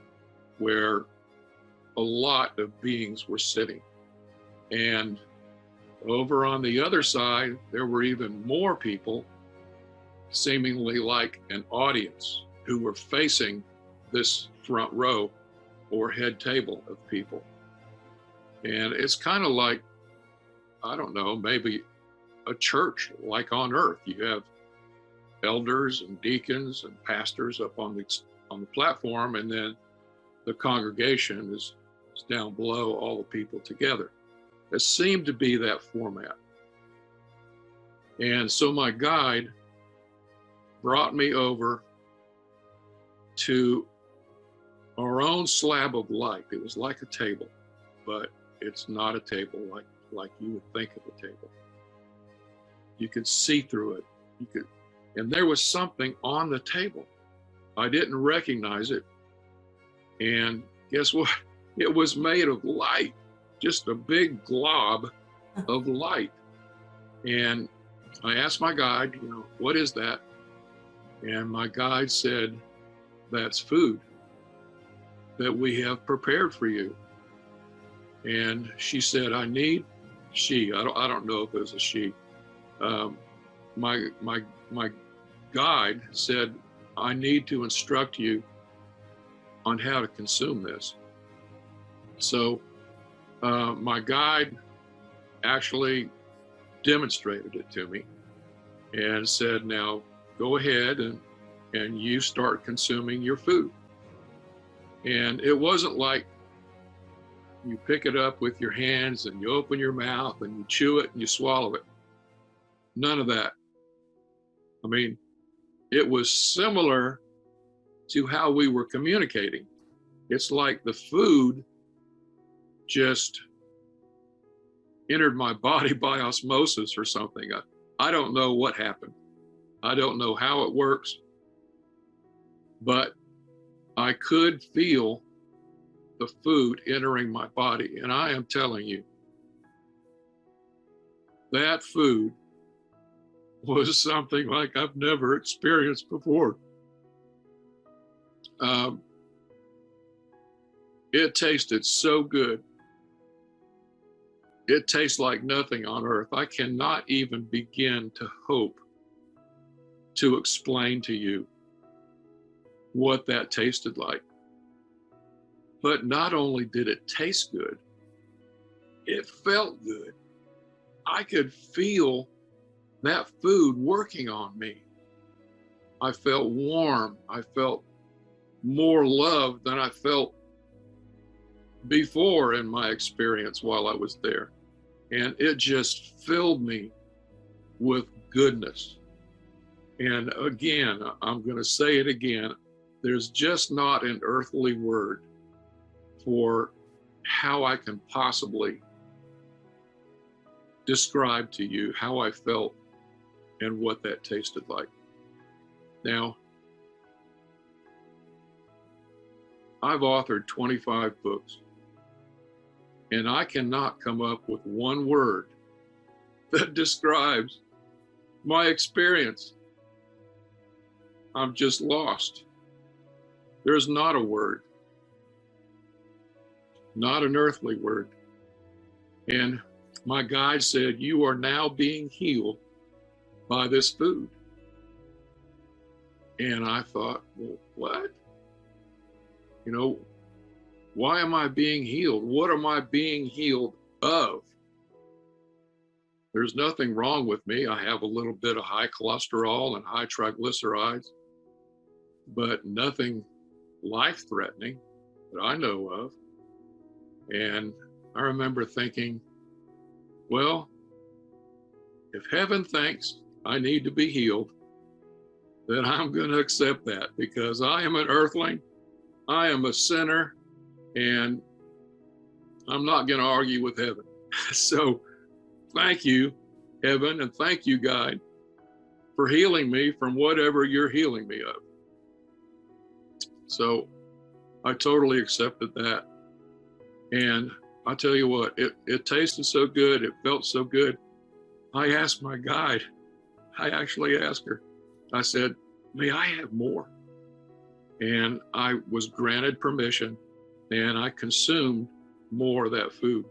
where a lot of beings were sitting. And over on the other side, there were even more people, seemingly like an audience, who were facing this front row or head table of people. And it's kind of like, I don't know, maybe a church like on earth. You have elders and deacons and pastors up on the platform, and then the congregation is down below, all the people together. It seemed to be that format. And so my guide brought me over to our own slab of light. It was like a table, but it's not a table like you would think of a table. You could see through it. And there was something on the table. I didn't recognize it. And guess what? It was made of light, just a big glob of light. And I asked my guide, what is that? And my guide said, that's food that we have prepared for you. And she said, I don't know if it was a she. My guide said, I need to instruct you on how to consume this. So my guide actually demonstrated it to me and said, now go ahead and you start consuming your food. And it wasn't like you pick it up with your hands and you open your mouth and you chew it and you swallow it. None of that. I mean, it was similar to how we were communicating. It's like the food just entered my body by osmosis or something. I don't know what happened. I don't know how it works, but I could feel the food entering my body. And I am telling you, that food was something like I've never experienced before. It tasted so good. It tastes like nothing on earth. I cannot even begin to hope to explain to you what that tasted like. But not only did it taste good, it felt good. I could feel that food working on me. I felt warm. I felt more love than I felt before in my experience while I was there. And it just filled me with goodness. And again, I'm going to say it again, there's just not an earthly word for how I can possibly describe to you how I felt and what that tasted like. Now, I've authored 25 books, and I cannot come up with one word that describes my experience. I'm just lost. There's not a word, not an earthly word. And my guide said, "You are now being healed by this food." And I thought, well, what? You know, why am I being healed? What am I being healed of? There's nothing wrong with me. I have a little bit of high cholesterol and high triglycerides, but nothing life-threatening that I know of. And I remember thinking, well, if heaven thinks I need to be healed, then I'm going to accept that, because I am an earthling, I am a sinner, and I'm not going to argue with heaven. So thank you, heaven, and thank you, guide, for healing me from whatever you're healing me of. So I totally accepted that. And I tell you what, it tasted so good, it felt so good. I asked my guide, I actually asked her, I said, may I have more? And I was granted permission, and I consumed more of that food.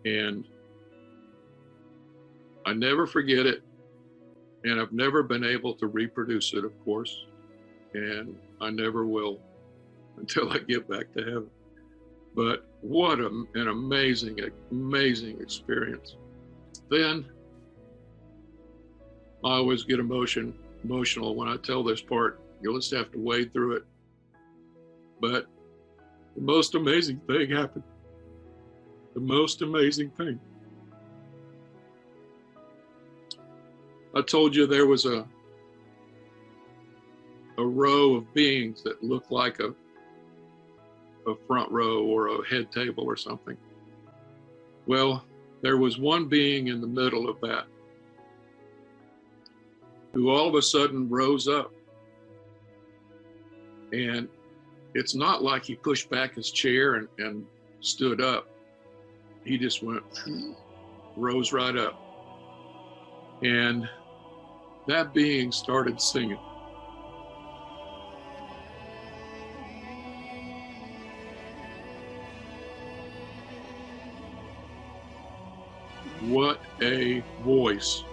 And I never forget it, and I've never been able to reproduce it, of course, and I never will until I get back to heaven. But what an amazing, amazing experience. Then I always get emotional when I tell this part. You'll just have to wade through it. But the most amazing thing happened. The most amazing thing. I told you there was a row of beings that looked like a front row or a head table or something. Well, there was one being in the middle of that who all of a sudden rose up. And it's not like he pushed back his chair and stood up. He just went, rose right up. And that being started singing. What a voice.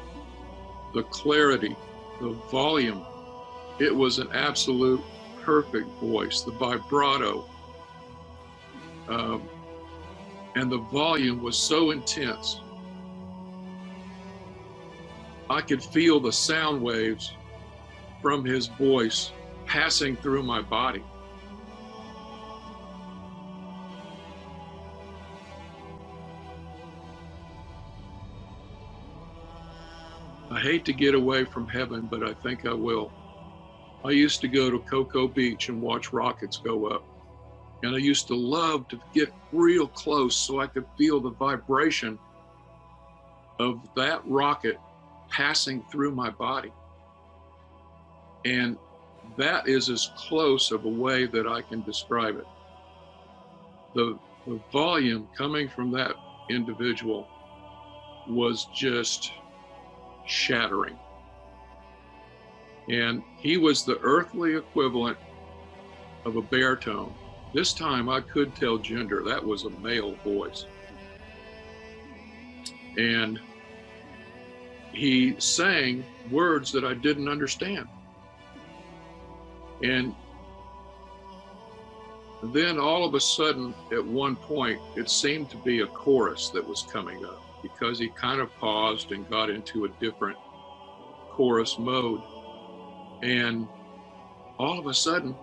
The clarity, the volume. It was an absolute perfect voice, the vibrato. And the volume was so intense. I could feel the sound waves from his voice passing through my body. I hate to get away from heaven, but I think I will. I used to go to Cocoa Beach and watch rockets go up. And I used to love to get real close so I could feel the vibration of that rocket passing through my body. And that is as close of a way that I can describe it. The volume coming from that individual was just shattering. And he was the earthly equivalent of a baritone. This time I could tell gender. That was a male voice. And he sang words that I didn't understand. And then all of a sudden, at one point, it seemed to be a chorus that was coming up, because he kind of paused and got into a different chorus mode. And all of a sudden,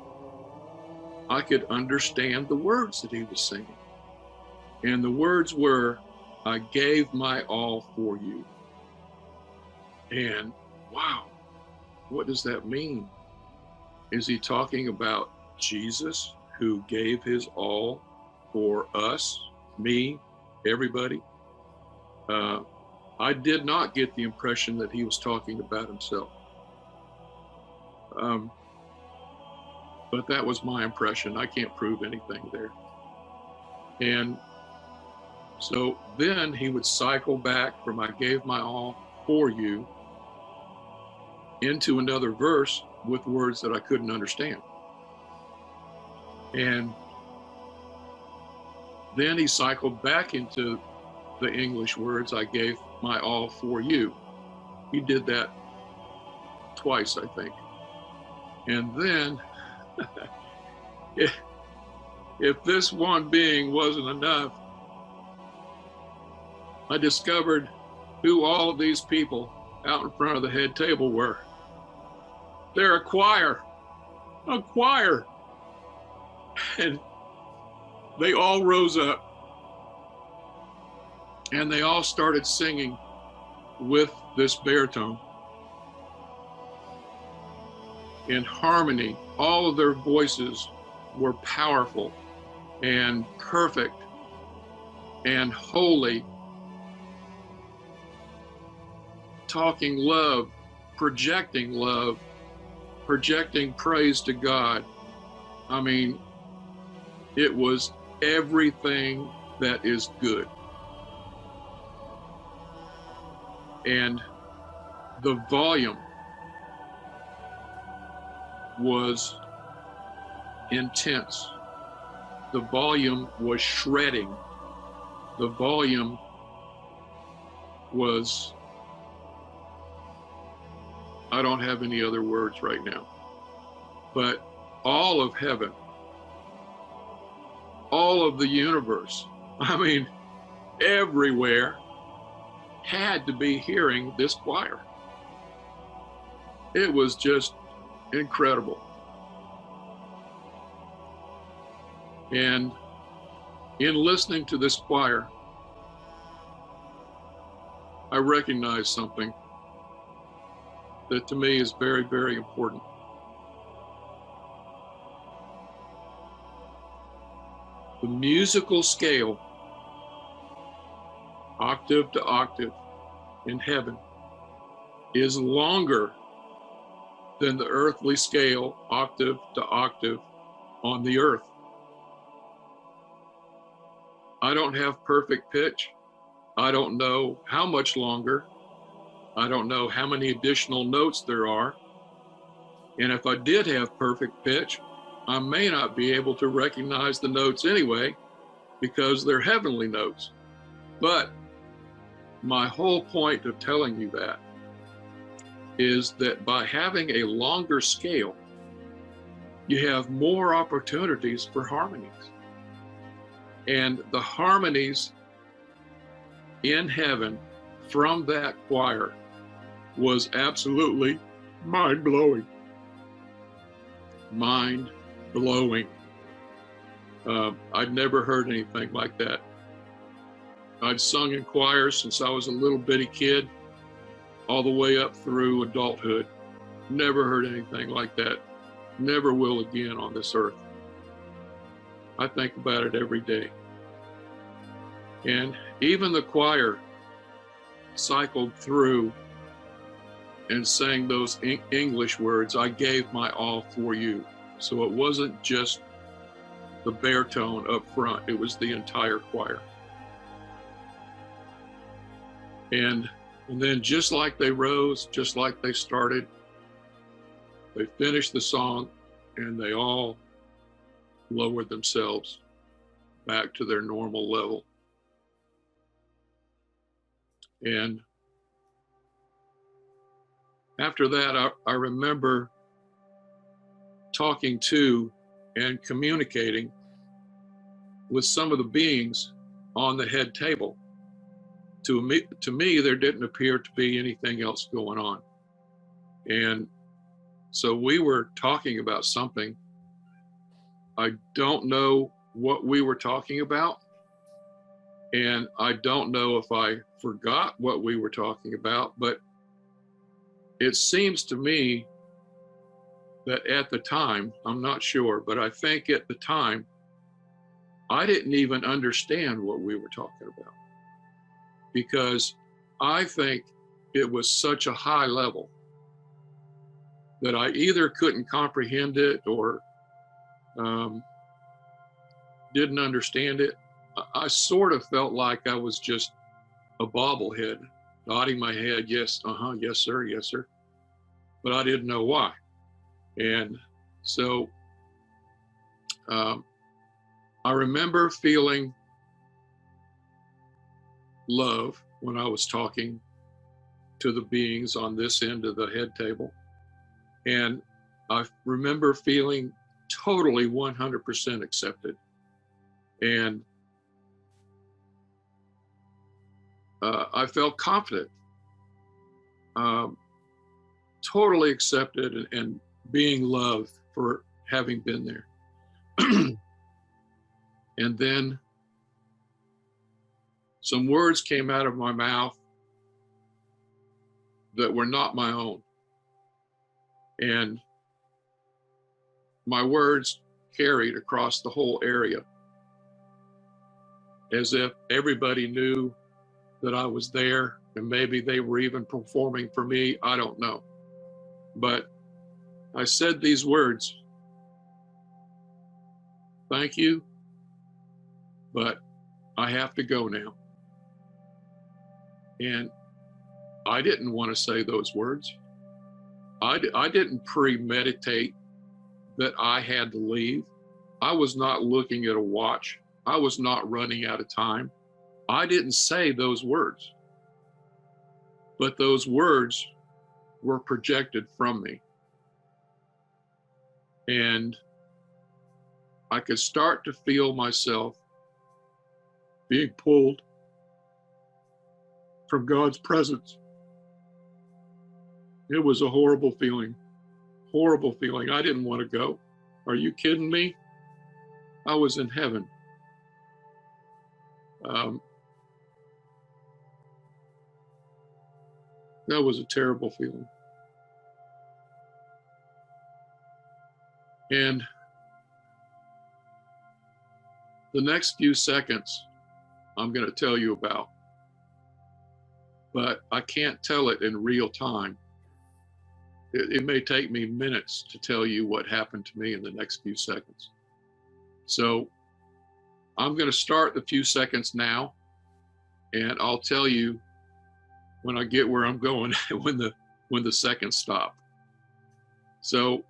I could understand the words that he was singing. And the words were, "I gave my all for you." And wow, what does that mean? Is he talking about Jesus, who gave his all for us, me, everybody? I did not get the impression that he was talking about himself. But that was my impression. I can't prove anything there. And so then he would cycle back from "I gave my all for you" into another verse with words that I couldn't understand. And then he cycled back into the English words, "I gave my all for you." He did that twice, I think. And then if this one being wasn't enough, I discovered who all of these people out in front of the head table were. They're a choir. And they all rose up and they all started singing with this baritone in harmony. All of their voices were powerful and perfect and holy, talking love, projecting praise to God. I mean, it was everything that is good. And the volume was intense. The volume was shredding. The volume was, I don't have any other words right now, but all of heaven, all of the universe, I mean, everywhere had to be hearing this choir. It was just incredible. And in listening to this choir, I recognized something that to me is very, very important. The musical scale, octave to octave in heaven, is longer than the earthly scale, octave to octave on the earth. I don't have perfect pitch. I don't know how much longer. I don't know how many additional notes there are. And if I did have perfect pitch, I may not be able to recognize the notes anyway, because they're heavenly notes. But my whole point of telling you that is that by having a longer scale, you have more opportunities for harmonies. And the harmonies in heaven from that choir was absolutely mind-blowing. Mind-blowing. I'd never heard anything like that. I'd sung in choirs since I was a little bitty kid, all the way up through adulthood. Never heard anything like that. Never will again on this earth. I think about it every day. And even the choir cycled through and sang those English words, "I gave my all for you." So it wasn't just the baritone up front, it was the entire choir. And then just like they rose, just like they started, they finished the song and they all lowered themselves back to their normal level. And after that, I remember talking to and communicating with some of the beings on the head table. To me, there didn't appear to be anything else going on. And so we were talking about something. I don't know what we were talking about. And I don't know if I forgot what we were talking about, but it seems to me that at the time, I'm not sure, but I think at the time, I didn't even understand what we were talking about, because I think it was such a high level that I either couldn't comprehend it or didn't understand it. I sort of felt like I was just a bobblehead, nodding my head, yes, yes, sir, yes, sir. But I didn't know why. And so I remember feeling love when I was talking to the beings on this end of the head table. And I remember feeling totally 100% accepted. And I felt confident, totally accepted and being loved for having been there. And then some words came out of my mouth that were not my own. And my words carried across the whole area, as if everybody knew that I was there, and maybe they were even performing for me. I don't know. But I said these words: "Thank you, but I have to go now." And I didn't want to say those words. I didn't premeditate that I had to leave. I was not looking at a watch. I was not running out of time. I didn't say those words, but those words were projected from me. And I could start to feel myself being pulled from God's presence. It was a horrible feeling, horrible feeling. I didn't want to go. Are you kidding me? I was in heaven. That was a terrible feeling. And the next few seconds I'm going to tell you about, but I can't tell it in real time. It may take me minutes to tell you what happened to me in the next few seconds. So I'm going to start the few seconds now, and I'll tell you when I get where I'm going when the seconds stop. So,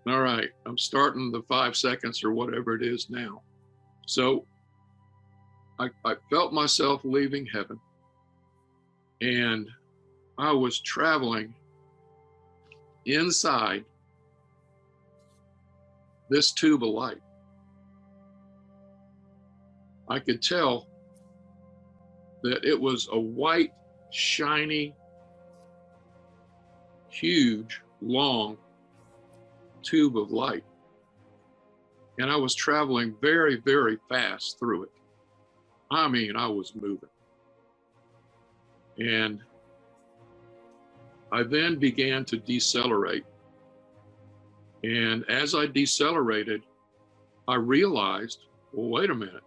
all right, I'm starting the 5 seconds or whatever it is now. So I felt myself leaving heaven, and I was traveling inside this tube of light. I could tell that it was a white, shiny, huge, long tube of light. And I was traveling very, very fast through it. I mean, I was moving. And I then began to decelerate. And as I decelerated, I realized, well, wait a minute.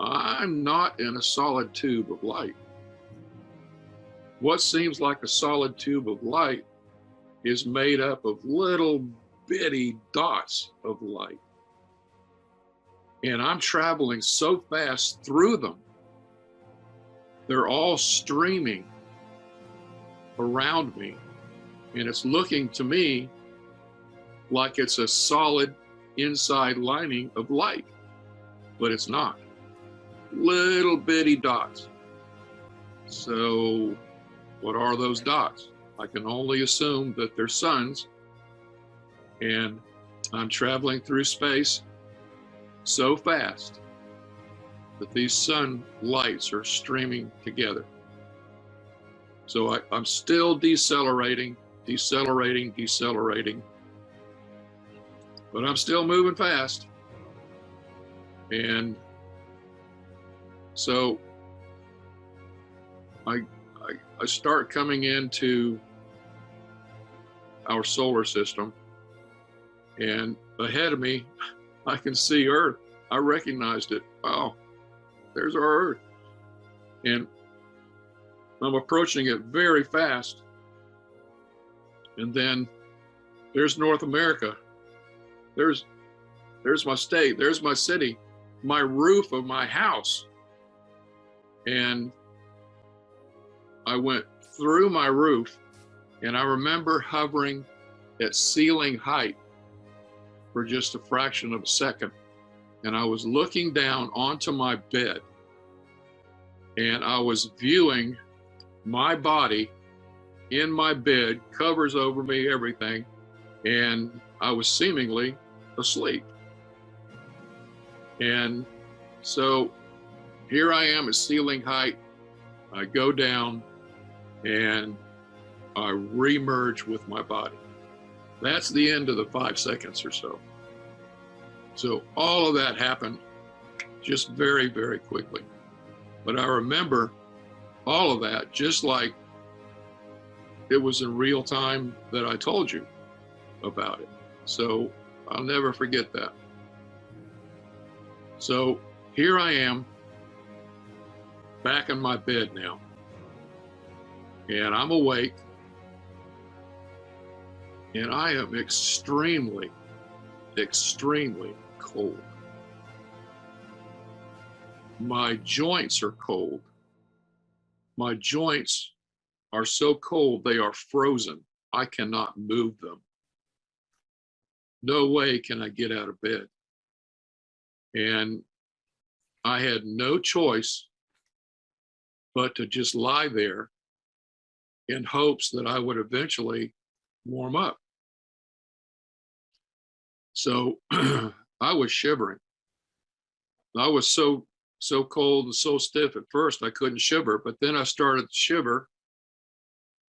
I'm not in a solid tube of light. What seems like a solid tube of light is made up of little bitty dots of light. And I'm traveling so fast through them. They're all streaming around me. And it's looking to me like it's a solid inside lining of light, but it's not. Little bitty dots. So what are those dots? I can only assume that they're suns, and I'm traveling through space so fast that these sun lights are streaming together. So I'm still decelerating, but I'm still moving fast. And so I start coming into our solar system, and ahead of me, I can see Earth. I recognized it. Wow, there's our Earth. And I'm approaching it very fast. And then there's North America. There's my state, there's my city, my roof of my house. And I went through my roof, and I remember hovering at ceiling height for just a fraction of a second. And I was looking down onto my bed, and I was viewing my body in my bed, covers over me, everything. And I was seemingly asleep. And so here I am at ceiling height. I go down and I re-merge with my body. That's the end of the 5 seconds or so. So all of that happened just very, very quickly. But I remember all of that just like it was in real time that I told you about it. So I'll never forget that. So here I am back in my bed now, and I'm awake, and I am extremely, extremely cold. My joints are cold. My joints are so cold, they are frozen. I cannot move them. No way can I get out of bed. And I had no choice but to just lie there in hopes that I would eventually warm up. So I was shivering. I was so cold and so stiff at first I couldn't shiver, but then I started to shiver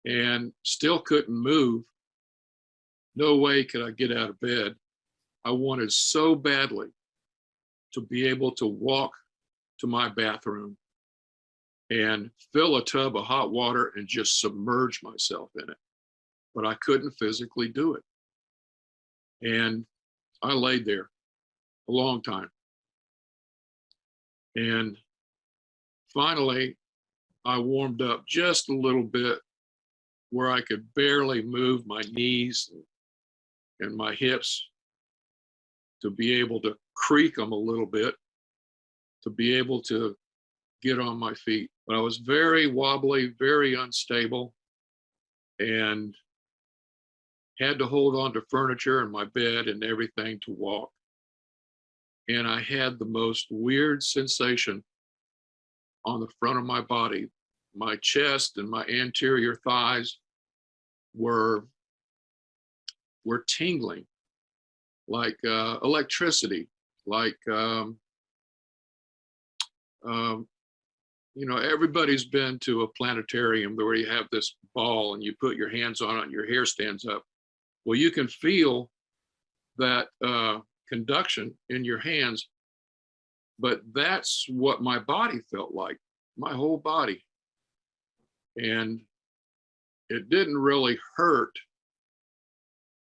and still couldn't move. No way could I get out of bed. I wanted so badly to be able to walk to my bathroom and fill a tub of hot water and just submerge myself in it. But I couldn't physically do it. And I laid there a long time. And finally, I warmed up just a little bit where I could barely move my knees and my hips to be able to creak them a little bit, to be able to get on my feet. But I was very wobbly, very unstable, and had to hold on to furniture and my bed and everything to walk. And I had the most weird sensation on the front of my body. My chest and my anterior thighs were tingling like electricity, like you know, everybody's been to a planetarium where you have this ball and you put your hands on it and your hair stands up. Well, you can feel that conduction in your hands, but that's what my body felt like, my whole body. And it didn't really hurt.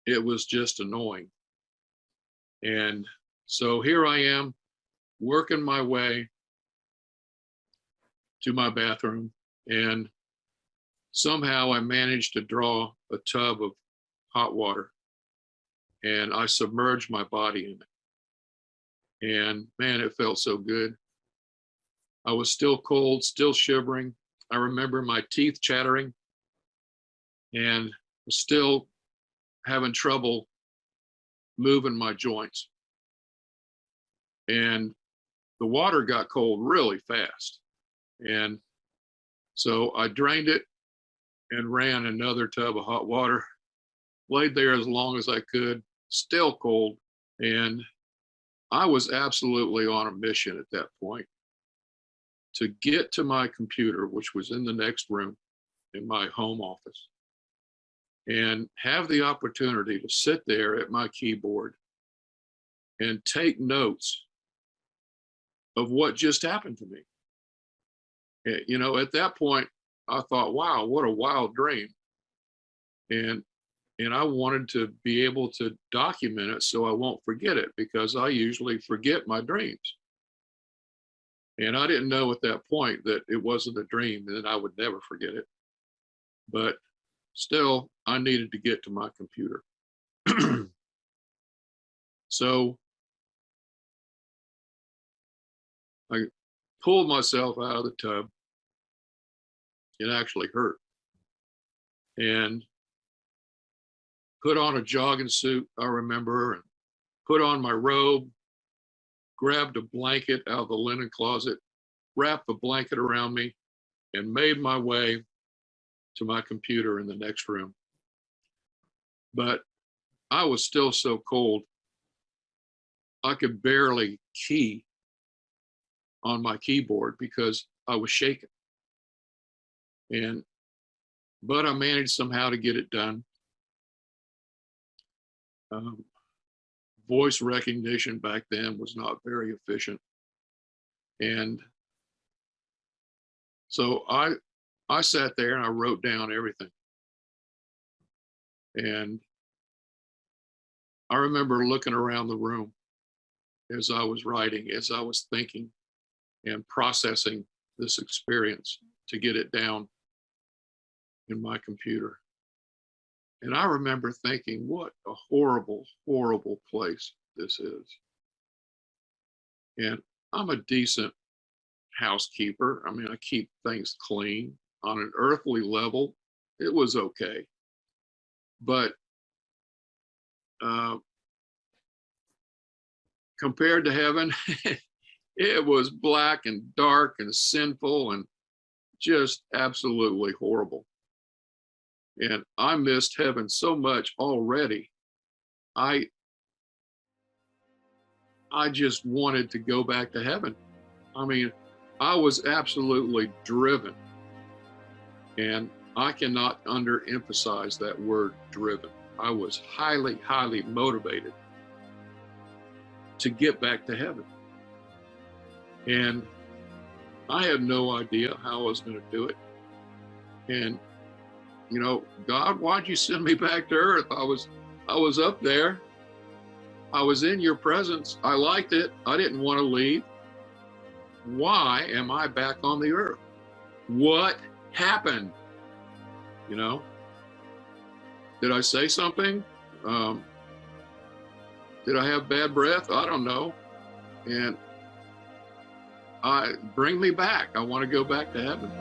It was just annoying. And so here I am working my way to my bathroom, and somehow I managed to draw a tub of hot water, and I submerged my body in it. And man, it felt so good. I was still cold, still shivering. I remember my teeth chattering and still having trouble moving my joints. And the water got cold really fast. And so I drained it and ran another tub of hot water, laid there as long as I could, still cold. And I was absolutely on a mission at that point to get to my computer, which was in the next room in my home office, and have the opportunity to sit there at my keyboard and take notes of what just happened to me. You know, at that point, I thought, wow, what a wild dream. And I wanted to be able to document it so I won't forget it, because I usually forget my dreams. And I didn't know at that point that it wasn't a dream and that I would never forget it. But still, I needed to get to my computer. So I pulled myself out of the tub. It actually hurt. And put on a jogging suit, I remember, and put on my robe, grabbed a blanket out of the linen closet, wrapped the blanket around me, and made my way to my computer in the next room. But I was still so cold, I could barely key on my keyboard because I was shaking. But I managed somehow to get it done. Voice recognition back then was not very efficient. And so I sat there and I wrote down everything. And I remember looking around the room as I was writing, as I was thinking and processing this experience to get it down in my computer. And I remember thinking, what a horrible, horrible place this is. And I'm a decent housekeeper. I mean, I keep things clean. On an earthly level, it was okay. But compared to heaven, it was black and dark and sinful and just absolutely horrible. And I missed heaven so much already. I just wanted to go back to heaven. I mean, I was absolutely driven. And I cannot underemphasize that word, driven. I was highly, highly motivated to get back to heaven. And I had no idea how I was going to do it. And you know, God, why'd you send me back to earth? I was up there. I was in your presence. I liked it. I didn't want to leave. Why am I back on the earth? What happened? You know, did I say something? Did I have bad breath? I don't know. And bring me back. I want to go back to heaven.